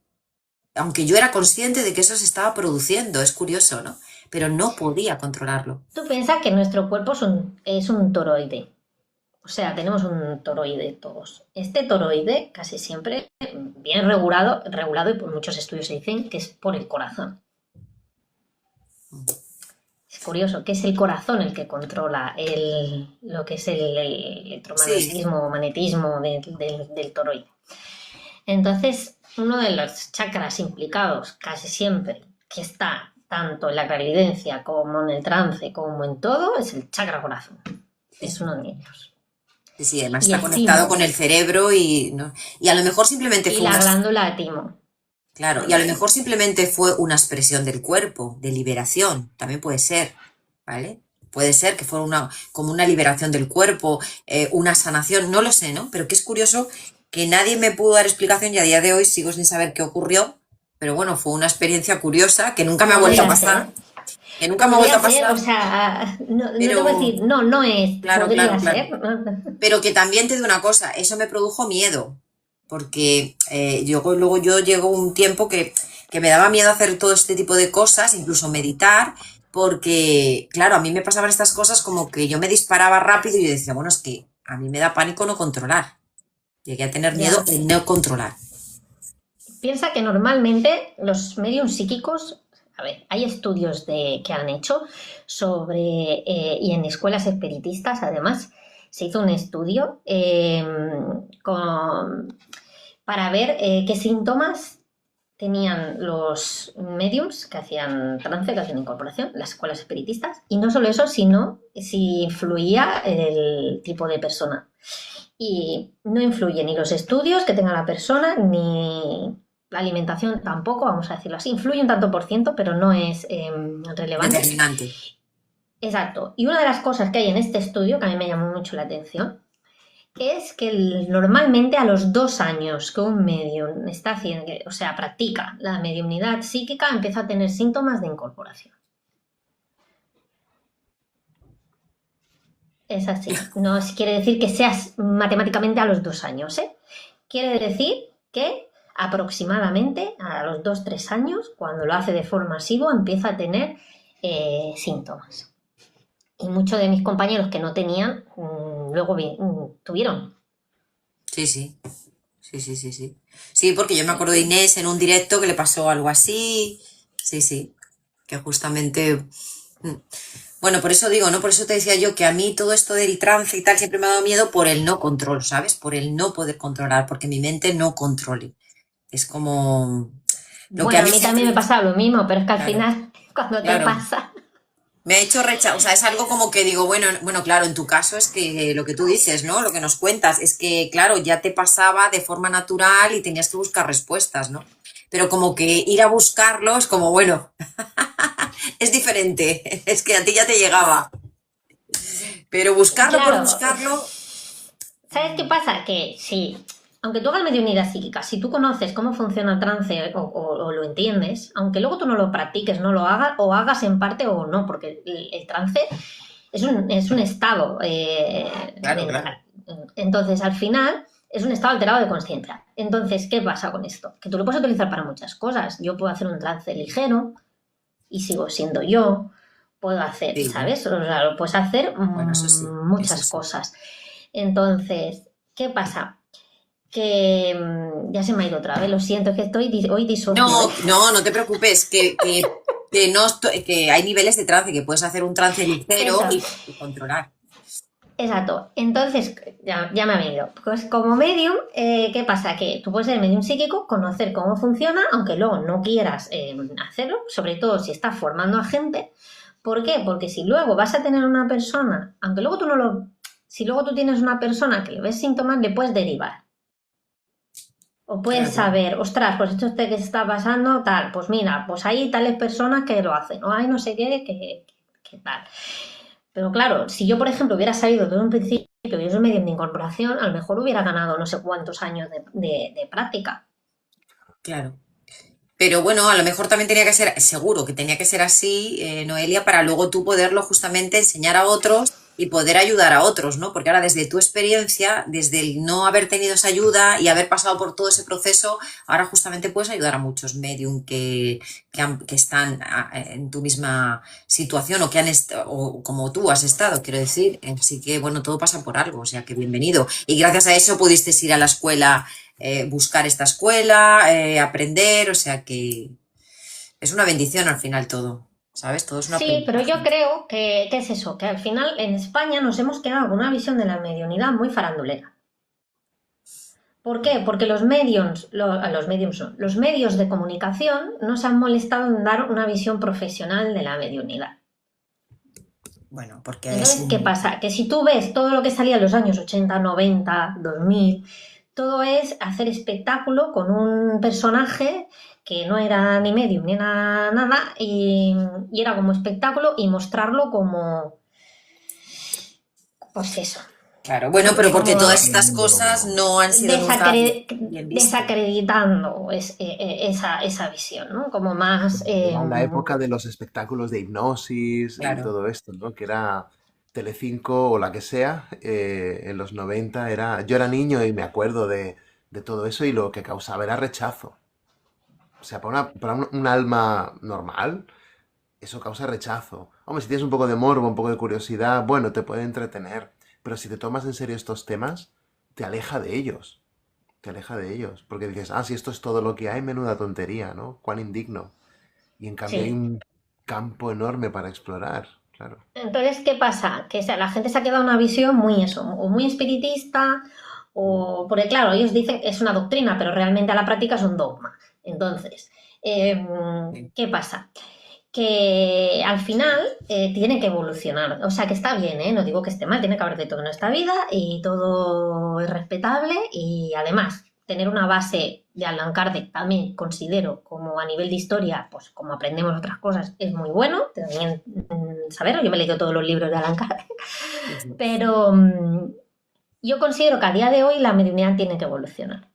aunque yo era consciente de que eso se estaba produciendo, es curioso, ¿no? Pero no podía controlarlo. Tú piensas que nuestro cuerpo es un toroide. O sea, tenemos un toroide todos. Este toroide casi siempre bien regulado y por muchos estudios se dicen que es por el corazón. Es curioso, que es el corazón el que controla lo que es el Sí, electromagnetismo o magnetismo del toroide. Entonces, uno de los chakras implicados casi siempre, que está tanto en la clarividencia como en el trance, como en todo, es el chakra corazón. Es sí, uno de ellos. sí, sí, además Y está el conectado con timo, el cerebro y, ¿no? Y a lo mejor simplemente y fue la una, glándula timo claro, y a lo también. mejor simplemente fue una expresión del cuerpo, de liberación, también puede ser, ¿vale? Puede ser que fuera como una liberación del cuerpo, una sanación, no lo sé, ¿no? Pero que es curioso que nadie me pudo dar explicación y a día de hoy sigo sin saber qué ocurrió, pero bueno, fue una experiencia curiosa que nunca me ha vuelto a Podría ser, pasar, que nunca me ha vuelto podría a ser, o pasar, sea, no te voy a pero decir, no, no es, claro, podría claro, claro. ser. Pero que también te digo una cosa, eso me produjo miedo, porque luego yo llegó un tiempo que me daba miedo hacer todo este tipo de cosas, incluso meditar, porque, claro, a mí me pasaban estas cosas como que yo me disparaba rápido y yo decía, bueno, es que a mí me da pánico no controlar. Llegué a tener miedo Ya. en no controlar. Piensa que normalmente los medios psíquicos, a ver, hay estudios que han hecho sobre, y en escuelas espiritistas además, se hizo un estudio para ver qué síntomas tenían los mediums que hacían trance, que hacían incorporación, las escuelas espiritistas, y no solo eso, sino si influía el tipo de persona. Y no influye ni los estudios que tenga la persona, ni la alimentación tampoco, vamos a decirlo así. Influye un tanto por ciento, pero no es relevante. Determinante. Exacto. Y una de las cosas que hay en este estudio, que a mí me llamó mucho la atención, es que normalmente a los 2 años que un medium está haciendo, o sea, practica la mediumnidad psíquica, empieza a tener síntomas de incorporación. Es así. No quiere decir que seas matemáticamente a los 2 años, ¿eh? Quiere decir que aproximadamente a los 2-3 años, cuando lo hace de forma asidua, empieza a tener síntomas. Y muchos de mis compañeros que no tenían, luego tuvieron. Sí, sí. Sí, sí, sí, sí. Sí, porque yo me acuerdo de Inés en un directo que le pasó algo así. Sí, sí. Que justamente. mm, Bueno, por eso digo, ¿no? Por eso te decía yo que a mí todo esto del trance y tal siempre me ha dado miedo por el no control, ¿sabes? Por el no poder controlar, porque mi mente no controle. Es como lo que a Bueno, a mí mí también me siempre, pasa lo mismo, pero es que al claro, final, cuando te claro, pasa, me ha hecho rechazar, o sea, es algo como que digo, bueno, claro, en tu caso es que lo que tú dices, ¿no? Lo que nos cuentas es que, claro, ya te pasaba de forma natural y tenías que buscar respuestas, ¿no? Pero como que ir a buscarlo es como, bueno, es diferente, es que a ti ya te llegaba. Pero buscarlo por claro, buscarlo, ¿sabes qué pasa? Que si, aunque tú hagas mediunidad psíquica, si tú conoces cómo funciona el trance o lo entiendes, aunque luego tú no lo practiques, no lo hagas, o hagas en parte o no, porque el trance es un estado claro, claro. mental. Entonces, al final, es un estado alterado de conciencia. Entonces, ¿qué pasa con esto? Que tú lo puedes utilizar para muchas cosas. Yo puedo hacer un trance ligero y sigo siendo yo. Puedo hacer, Sí, ¿sabes? O sea, lo puedes hacer bueno, eso muchas sí. cosas. Entonces, ¿qué pasa? Que ya se me ha ido otra vez, lo siento, es que estoy hoy disocio, ¿eh? No, no, no te preocupes, que no que hay niveles de trance, que puedes hacer un trance ligero Eso, y controlar. exacto. Entonces, ya me ha venido. Pues como medium, ¿qué pasa? Que tú puedes ser medium psíquico, conocer cómo funciona, aunque luego no quieras hacerlo, sobre todo si estás formando a gente. ¿Por qué? Porque si luego vas a tener una persona, aunque luego tú no lo... Si luego tú tienes una persona que le ves síntomas, le puedes derivar. O puedes Claro, claro. saber, ostras, pues esto que se está pasando, tal, pues mira, pues hay tales personas que lo hacen, o hay no sé qué, que tal. Pero claro, si yo, por ejemplo, hubiera sabido desde un principio que yo soy medium de incorporación, a lo mejor hubiera ganado no sé cuántos años de práctica. Claro. Pero bueno, a lo mejor también tenía que ser, seguro que tenía que ser así, Noelia, para luego tú poderlo justamente enseñar a otros y poder ayudar a otros, ¿no? Porque ahora desde tu experiencia, desde el no haber tenido esa ayuda y haber pasado por todo ese proceso, ahora justamente puedes ayudar a muchos medium que están en tu misma situación o que han o como tú has estado, quiero decir. Así que bueno, todo pasa por algo, o sea que bienvenido. Y gracias a eso pudiste ir a la escuela, buscar esta escuela, aprender, o sea que es una bendición al final todo, ¿sabes? Todo es un Sí, pero yo aprendizaje. creo que es eso, que al final en España nos hemos quedado con una visión de la mediunidad muy farandulera. ¿Por qué? Porque los medios de comunicación no se han molestado en dar una visión profesional de la mediunidad. Bueno, porque es Entonces, ¿qué un... pasa? Que si tú ves todo lo que salía en los años 80, 90, 2000, todo es hacer espectáculo con un personaje que no era ni medium ni era nada y era como espectáculo y mostrarlo como, pues eso, Claro, bueno, pero porque como todas estas cosas no han sido nunca bien vistas. desacreditando esa visión, ¿no? Como más... Era la época de los espectáculos de hipnosis y Claro. todo esto, ¿no? Que era Telecinco o la que sea, en los 90 era... Yo era niño y me acuerdo de todo eso y lo que causaba era rechazo. O sea, para un alma normal, eso causa rechazo. Hombre, si tienes un poco de morbo, un poco de curiosidad, bueno, te puede entretener. Pero si te tomas en serio estos temas, te aleja de ellos. Te aleja de ellos. Porque dices, ah, si esto es todo lo que hay, menuda tontería, ¿no? Cuán indigno. Y en cambio hay Sí. un campo enorme para explorar, claro. Entonces, ¿qué pasa? Que la gente se ha quedado una visión muy eso, o muy espiritista, Mm. o porque claro, ellos dicen que es una doctrina, pero realmente a la práctica es un dogma. Entonces, Sí. ¿qué pasa? Que al final tiene que evolucionar. O sea, que está bien, ¿eh? No digo que esté mal, tiene que haber de todo en esta vida y todo es respetable y además tener una base de Allan Kardec también considero como a nivel de historia, pues como aprendemos otras cosas, es muy bueno también saberlo. Yo me he leído todos los libros de Allan Kardec, Sí, sí. pero yo considero que a día de hoy la mediunidad tiene que evolucionar.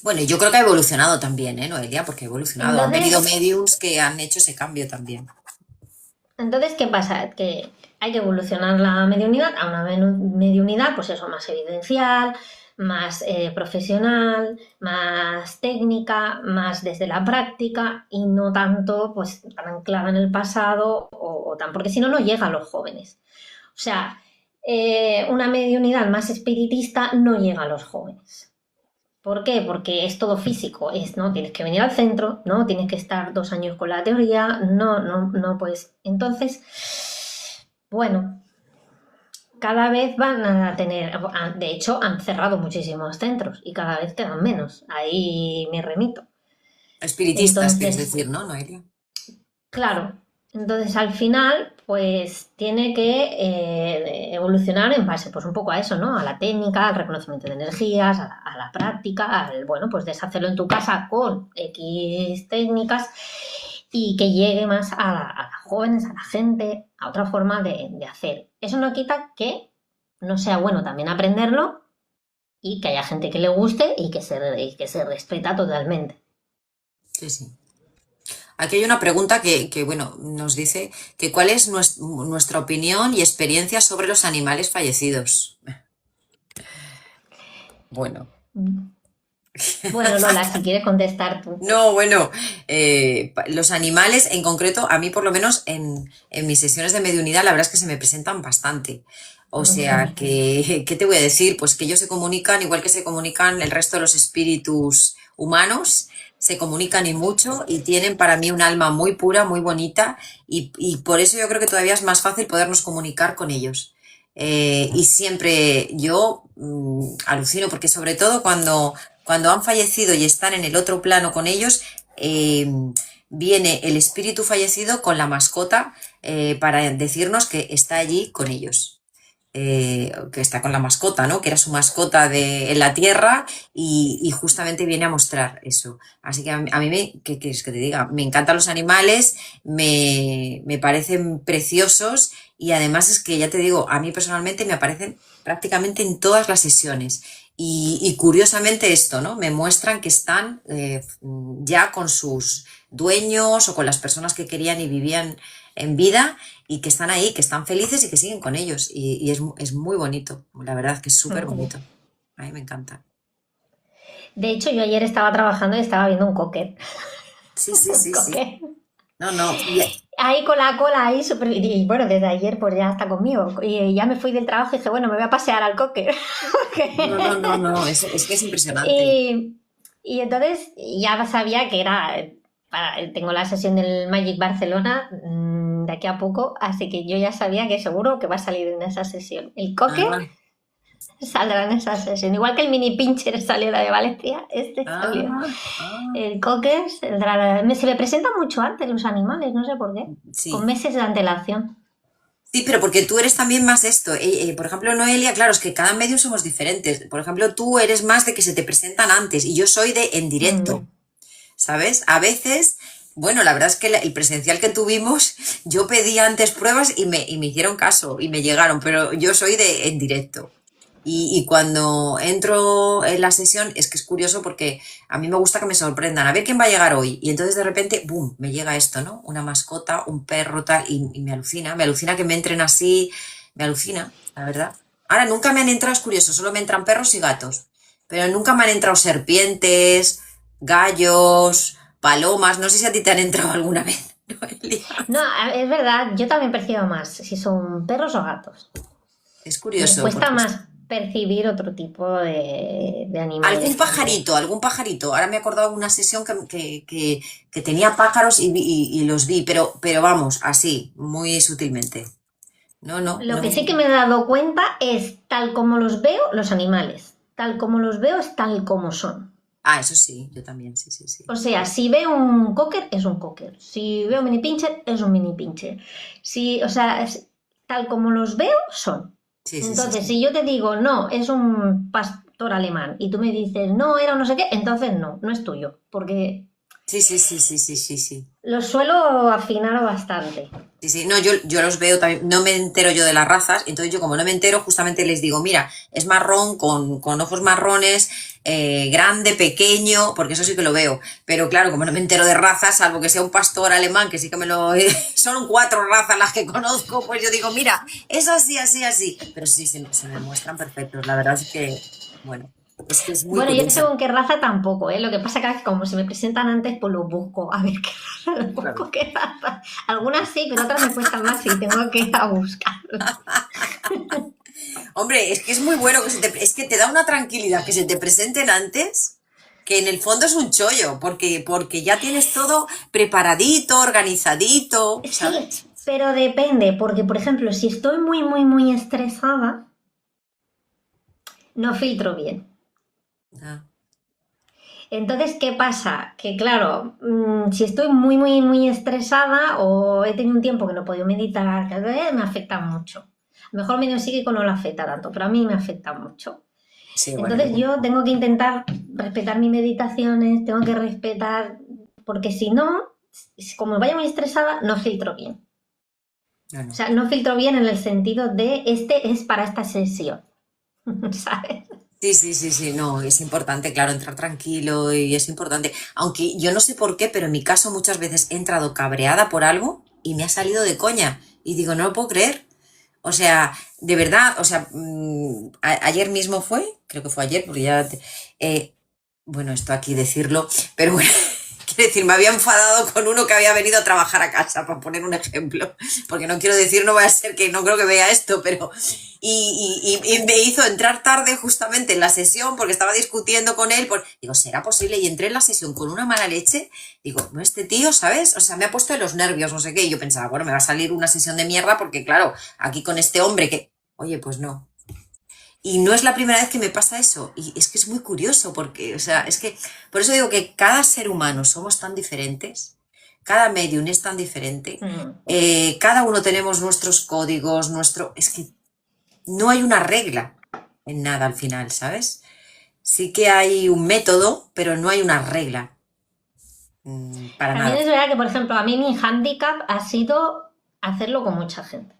Bueno, y yo creo que ha evolucionado también, Noelia? Porque ha evolucionado. Han venido Entonces, mediums que han hecho ese cambio también. Entonces, ¿qué pasa? Que hay que evolucionar la mediunidad a una mediunidad, pues eso, más evidencial, más profesional, más técnica, más desde la práctica y no tanto pues tan anclada en el pasado o tan, porque si no, no llega a los jóvenes. O sea, una mediunidad más espiritista no llega a los jóvenes. ¿Por qué? Porque es todo físico, ¿no? Tienes que venir al centro, ¿no? Tienes que estar 2 años con la teoría, no, pues. Entonces, bueno, cada vez van a tener, de hecho, han cerrado muchísimos centros y cada vez quedan menos. Ahí me remito. Espiritistas, quieres Entonces, decir, ¿no, Noelia? claro, entonces al final, pues tiene que evolucionar en base, pues un poco a eso, ¿no? A la técnica, al reconocimiento de energías, a la práctica, al, bueno, pues deshacerlo en tu casa con X técnicas y que llegue más a las jóvenes, a la gente, a otra forma de hacer. Eso no quita que no sea bueno también aprenderlo y que haya gente que le guste y que se respeta totalmente. Sí, sí. Aquí hay una pregunta bueno, nos dice que cuál es nuestra opinión y experiencia sobre los animales fallecidos. Bueno, Bueno, Lola, si quieres contestar tú. no, bueno, los animales en concreto, a mí por lo menos en mis sesiones de mediunidad, la verdad es que se me presentan bastante. O sea, que, ¿qué te voy a decir? Pues que ellos se comunican igual que se comunican el resto de los espíritus humanos, se comunican y mucho y tienen para mí un alma muy pura, muy bonita y por eso yo creo que todavía es más fácil podernos comunicar con ellos. Y siempre yo alucino porque sobre todo cuando han fallecido y están en el otro plano con ellos, viene el espíritu fallecido con la mascota para decirnos que está allí con ellos. Que está con la mascota, ¿no? Que era su mascota en la tierra y justamente viene a mostrar eso. Así que a mí ¿qué quieres que te diga? Me encantan los animales, me parecen preciosos y además es que ya te digo, a mí personalmente me aparecen prácticamente en todas las sesiones Y curiosamente esto, ¿no? Me muestran que están ya con sus dueños o con las personas que querían y vivían en vida y que están ahí, que están felices y que siguen con ellos. Y es muy bonito, la verdad que es súper Ujú. bonito. A mí me encanta. De hecho, yo ayer estaba trabajando y estaba viendo un cocker. Sí, sí, Un sí, sí. cocker. No, no. Ahí con la cola ahí súper... Y bueno, desde ayer pues ya está conmigo. Y ya me fui del trabajo y dije, bueno, me voy a pasear al cocker. No, no, no, no. Es que es impresionante. Y, y entonces ya sabía que era... tengo la sesión del Magic Barcelona de aquí a poco, así que yo ya sabía que seguro que va a salir en esa sesión. El cocker Ah, saldrá en esa sesión. Igual que el mini pincher salió de Valencia, este salió. ah, ah. El cocker saldrá... Se me presentan mucho antes los animales, no sé por qué. Con Sí. meses de antelación. Sí, pero porque tú eres también más esto. Por ejemplo, Noelia, claro, es que cada medio somos diferentes. Por ejemplo, tú eres más de que se te presentan antes y yo soy de en directo, Mm. ¿sabes? A veces, bueno, la verdad es que el presencial que tuvimos, yo pedí antes pruebas y me hicieron caso y me llegaron, pero yo soy de en directo. Y cuando entro en la sesión es que es curioso porque a mí me gusta que me sorprendan, a ver quién va a llegar hoy. Y entonces de repente, ¡boom!, me llega esto, ¿no? Una mascota, un perro, tal, y me alucina que me entren así, me alucina, la verdad. Ahora, nunca me han entrado, es curioso, solo me entran perros y gatos, pero nunca me han entrado serpientes, gallos, palomas, no sé si a ti te han entrado alguna vez, Noelia. No, es verdad, yo también percibo más si son perros o gatos. Es Me curioso cuesta porque más percibir otro tipo de animales también. algún pajarito. Ahora me he acordado de una sesión que tenía pájaros y los vi, pero vamos, así, muy sutilmente. No, no, Lo no que sí que me... me he dado cuenta es tal como los veo los animales. Tal como los veo es tal como son. Ah, eso sí, yo también, sí, sí, sí. O sea, si veo un cocker, es un cocker. Si veo un mini pincher, es un mini pincher. Si, o sea, tal como los veo, son. Sí, sí, sí, Entonces, sí. si yo te digo, no, es un pastor alemán, y tú me dices, no, era un no sé qué, entonces no, no es tuyo. Porque Sí, sí, sí, sí, sí, sí, sí. los suelo afinar bastante. Sí, sí, no, yo los veo también, no me entero yo de las razas, entonces yo como no me entero, justamente les digo, mira, es marrón, con ojos marrones, grande, pequeño, porque eso sí que lo veo, pero claro, como no me entero de razas, salvo que sea un pastor alemán, que sí que me lo... son 4 razas las que conozco, pues yo digo, mira, es así, así, así, pero sí, se me muestran perfectos, la verdad es que, bueno, es que es muy Bueno, yo curioso. según qué raza tampoco, ¿eh? Lo que pasa que como se me presentan antes, pues los busco. A ver qué raza, los Claro. busco qué raza. Algunas sí, pero otras me cuestan más y tengo que ir a buscarlas. Hombre, es que es muy bueno es que te da una tranquilidad que se te presenten antes, que en el fondo es un chollo, porque ya tienes todo preparadito, organizadito, Sí, ¿sabes? pero depende, porque por ejemplo, si estoy muy, muy, muy estresada, no filtro bien. Ah, Entonces, ¿qué pasa? Que claro, si estoy muy, muy, muy estresada o he tenido un tiempo que no he podido meditar, me afecta mucho. A lo mejor medio psíquico no lo afecta tanto, pero a mí me afecta mucho. sí, bueno, Entonces yo tengo que intentar respetar mis meditaciones, tengo que respetar, porque si no, como vaya muy estresada, no filtro bien. no, O no. sea, no filtro bien en el sentido de este es para esta sesión, ¿sabes? Sí, sí, sí, sí, no, es importante, claro, entrar tranquilo y es importante. Aunque yo no sé por qué, pero en mi caso muchas veces he entrado cabreada por algo y me ha salido de coña. Y digo, no lo puedo creer. O sea, de verdad, o sea, ayer mismo fue, creo que fue ayer, porque ya, bueno, esto aquí decirlo, pero bueno, quiero decir, me había enfadado con uno que había venido a trabajar a casa, para poner un ejemplo, porque no quiero decir, no voy a ser que no creo que vea esto, pero, y me hizo entrar tarde justamente en la sesión porque estaba discutiendo con él, digo, ¿será posible? Y entré en la sesión con una mala leche, digo, no, este tío, ¿sabes? O sea, me ha puesto de los nervios, no sé qué, y yo pensaba, bueno, me va a salir una sesión de mierda porque, claro, aquí con este hombre que, oye, pues no. Y no es la primera vez que me pasa eso. Y es que es muy curioso porque, o sea, es que, por eso digo que cada ser humano somos tan diferentes, cada medium es tan diferente, Mm. cada uno tenemos nuestros códigos, es que no hay una regla en nada al final, ¿sabes? Sí que hay un método, pero no hay una regla, para También nada. es verdad que, por ejemplo, a mí mi hándicap ha sido hacerlo con mucha gente.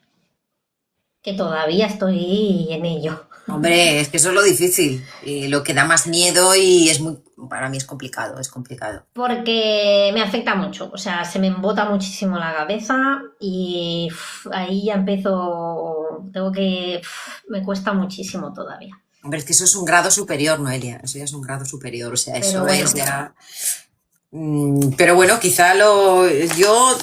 que todavía estoy en ello. Hombre, es que eso es lo difícil, y lo que da más miedo y es muy, para mí es complicado, es complicado. Porque me afecta mucho, o sea, se me embota muchísimo la cabeza y ahí ya empiezo, me cuesta muchísimo todavía. Hombre, es que eso es un grado superior, Noelia, eso ya es un grado superior, o sea, Pero eso es bueno, ya... Pero bueno, quizá yo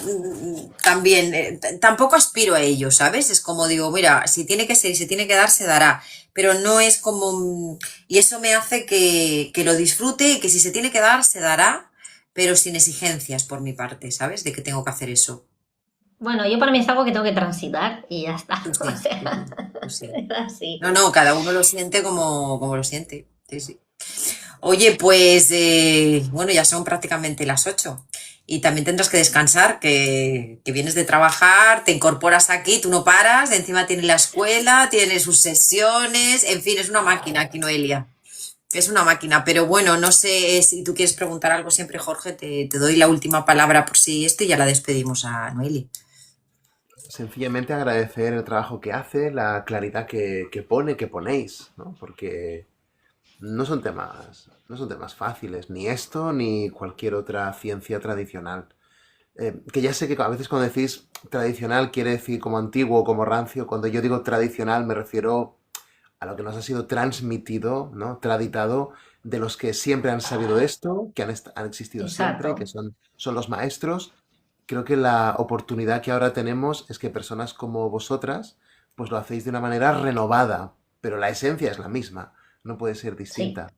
también, tampoco aspiro a ello, ¿sabes? Es como digo, mira, si tiene que ser y se tiene que dar, se dará, pero no es como, y eso me hace que lo disfrute y que si se tiene que dar, se dará, pero sin exigencias por mi parte, ¿sabes? De que tengo que hacer eso. bueno, yo para mí es algo que tengo que transitar y ya está. Tú O sí, sea, tú sí. es así. No, no, cada uno lo siente como lo siente. Sí, sí. Oye, pues bueno, ya son prácticamente las 8 y también tendrás que descansar, que vienes de trabajar, te incorporas aquí, tú no paras, encima tienes la escuela, tienes sus sesiones, en fin, es una máquina aquí, Noelia. Es una máquina, pero bueno, no sé si tú quieres preguntar algo siempre, Jorge, te doy la última palabra por si esto y ya la despedimos a Noelia. Sencillamente agradecer el trabajo que hace, la claridad que pone, que ponéis, ¿no? Porque no son temas fáciles, ni esto ni cualquier otra ciencia tradicional. Que ya sé que a veces cuando decís tradicional quiere decir como antiguo o como rancio. Cuando yo digo tradicional me refiero a lo que nos ha sido transmitido, ¿no? Traditado de los que siempre han sabido esto, que han existido siempre, que Exacto. son los maestros. Creo que la oportunidad que ahora tenemos es que personas como vosotras, pues lo hacéis de una manera renovada, pero la esencia es la misma, no puede ser Sí, distinta.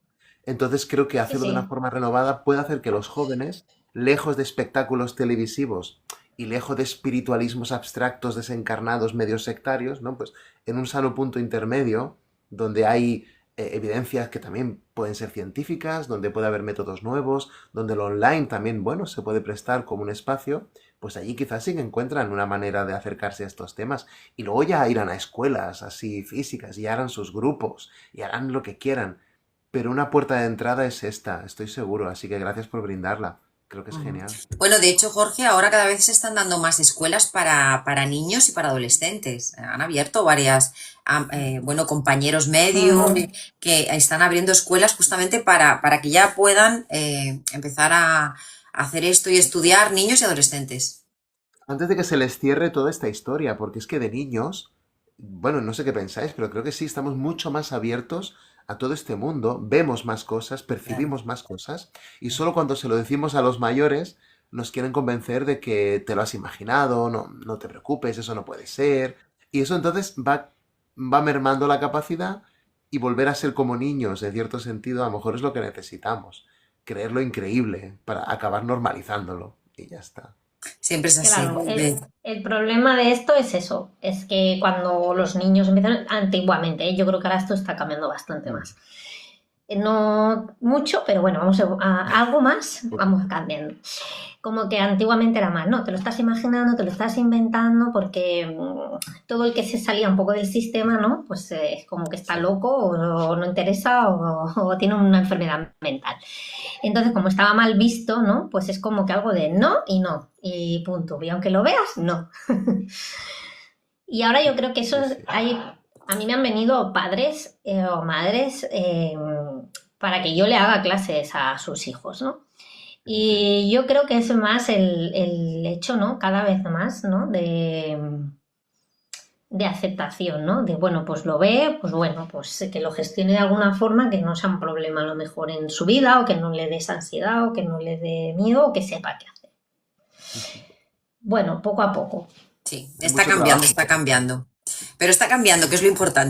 Entonces creo que sí, hacerlo de una sí. forma renovada puede hacer que los jóvenes, lejos de espectáculos televisivos y lejos de espiritualismos abstractos, desencarnados, medio sectarios, ¿no? Pues en un sano punto intermedio, donde hay evidencias que también pueden ser científicas, donde puede haber métodos nuevos, donde lo online también, bueno, se puede prestar como un espacio, pues allí quizás sí que encuentran una manera de acercarse a estos temas. Y luego ya irán a escuelas así físicas y harán sus grupos y harán lo que quieran. Pero una puerta de entrada es esta, estoy seguro, así que gracias por brindarla. Creo que es Ujú. genial. Bueno, de hecho, Jorge, ahora cada vez se están dando más escuelas para niños y para adolescentes. Han abierto varias, bueno, compañeros medios Ujú. que están abriendo escuelas justamente para que ya puedan empezar a hacer esto y estudiar niños y adolescentes. Antes de que se les cierre toda esta historia, porque es que de niños, bueno, no sé qué pensáis, pero creo que sí, estamos mucho más abiertos a todo este mundo, vemos más cosas, Claro. percibimos más cosas, y solo cuando se lo decimos a los mayores nos quieren convencer de que te lo has imaginado, no, no te preocupes, eso no puede ser, y eso entonces va mermando la capacidad y volver a ser como niños, en cierto sentido, a lo mejor es lo que necesitamos, creer lo increíble para acabar normalizándolo, y ya está. Siempre es así. Claro, el problema de esto es eso, es que cuando los niños empiezan, antiguamente, yo creo que ahora esto está cambiando bastante Mm, más. No mucho, pero bueno, vamos a algo más, poco. vamos cambiando. Como que antiguamente era más, no, te lo estás imaginando, te lo estás inventando, porque todo el que se salía un poco del sistema, ¿no? Pues es como que está Sí. loco o no interesa o tiene una enfermedad mental. Entonces, como estaba mal visto, ¿no? Pues es como que algo de no y no, y punto. Y aunque lo veas, no. Y ahora yo creo que eso Sí, sí. hay, a mí me han venido padres o madres para que yo le haga clases a sus hijos, ¿no? Estupendo. Y yo creo que es más el hecho, ¿no? Cada vez más, ¿no? De aceptación, ¿no? De, bueno, pues lo ve, pues bueno, pues que lo gestione de alguna forma, que no sea un problema a lo mejor en su vida, o que no le des ansiedad, o que no le dé miedo, o que sepa qué hacer. Ujú. Bueno, poco a poco. Sí, está Mucho cambiando, trabajo está por hacer. cambiando. Pero está cambiando, que es lo importante.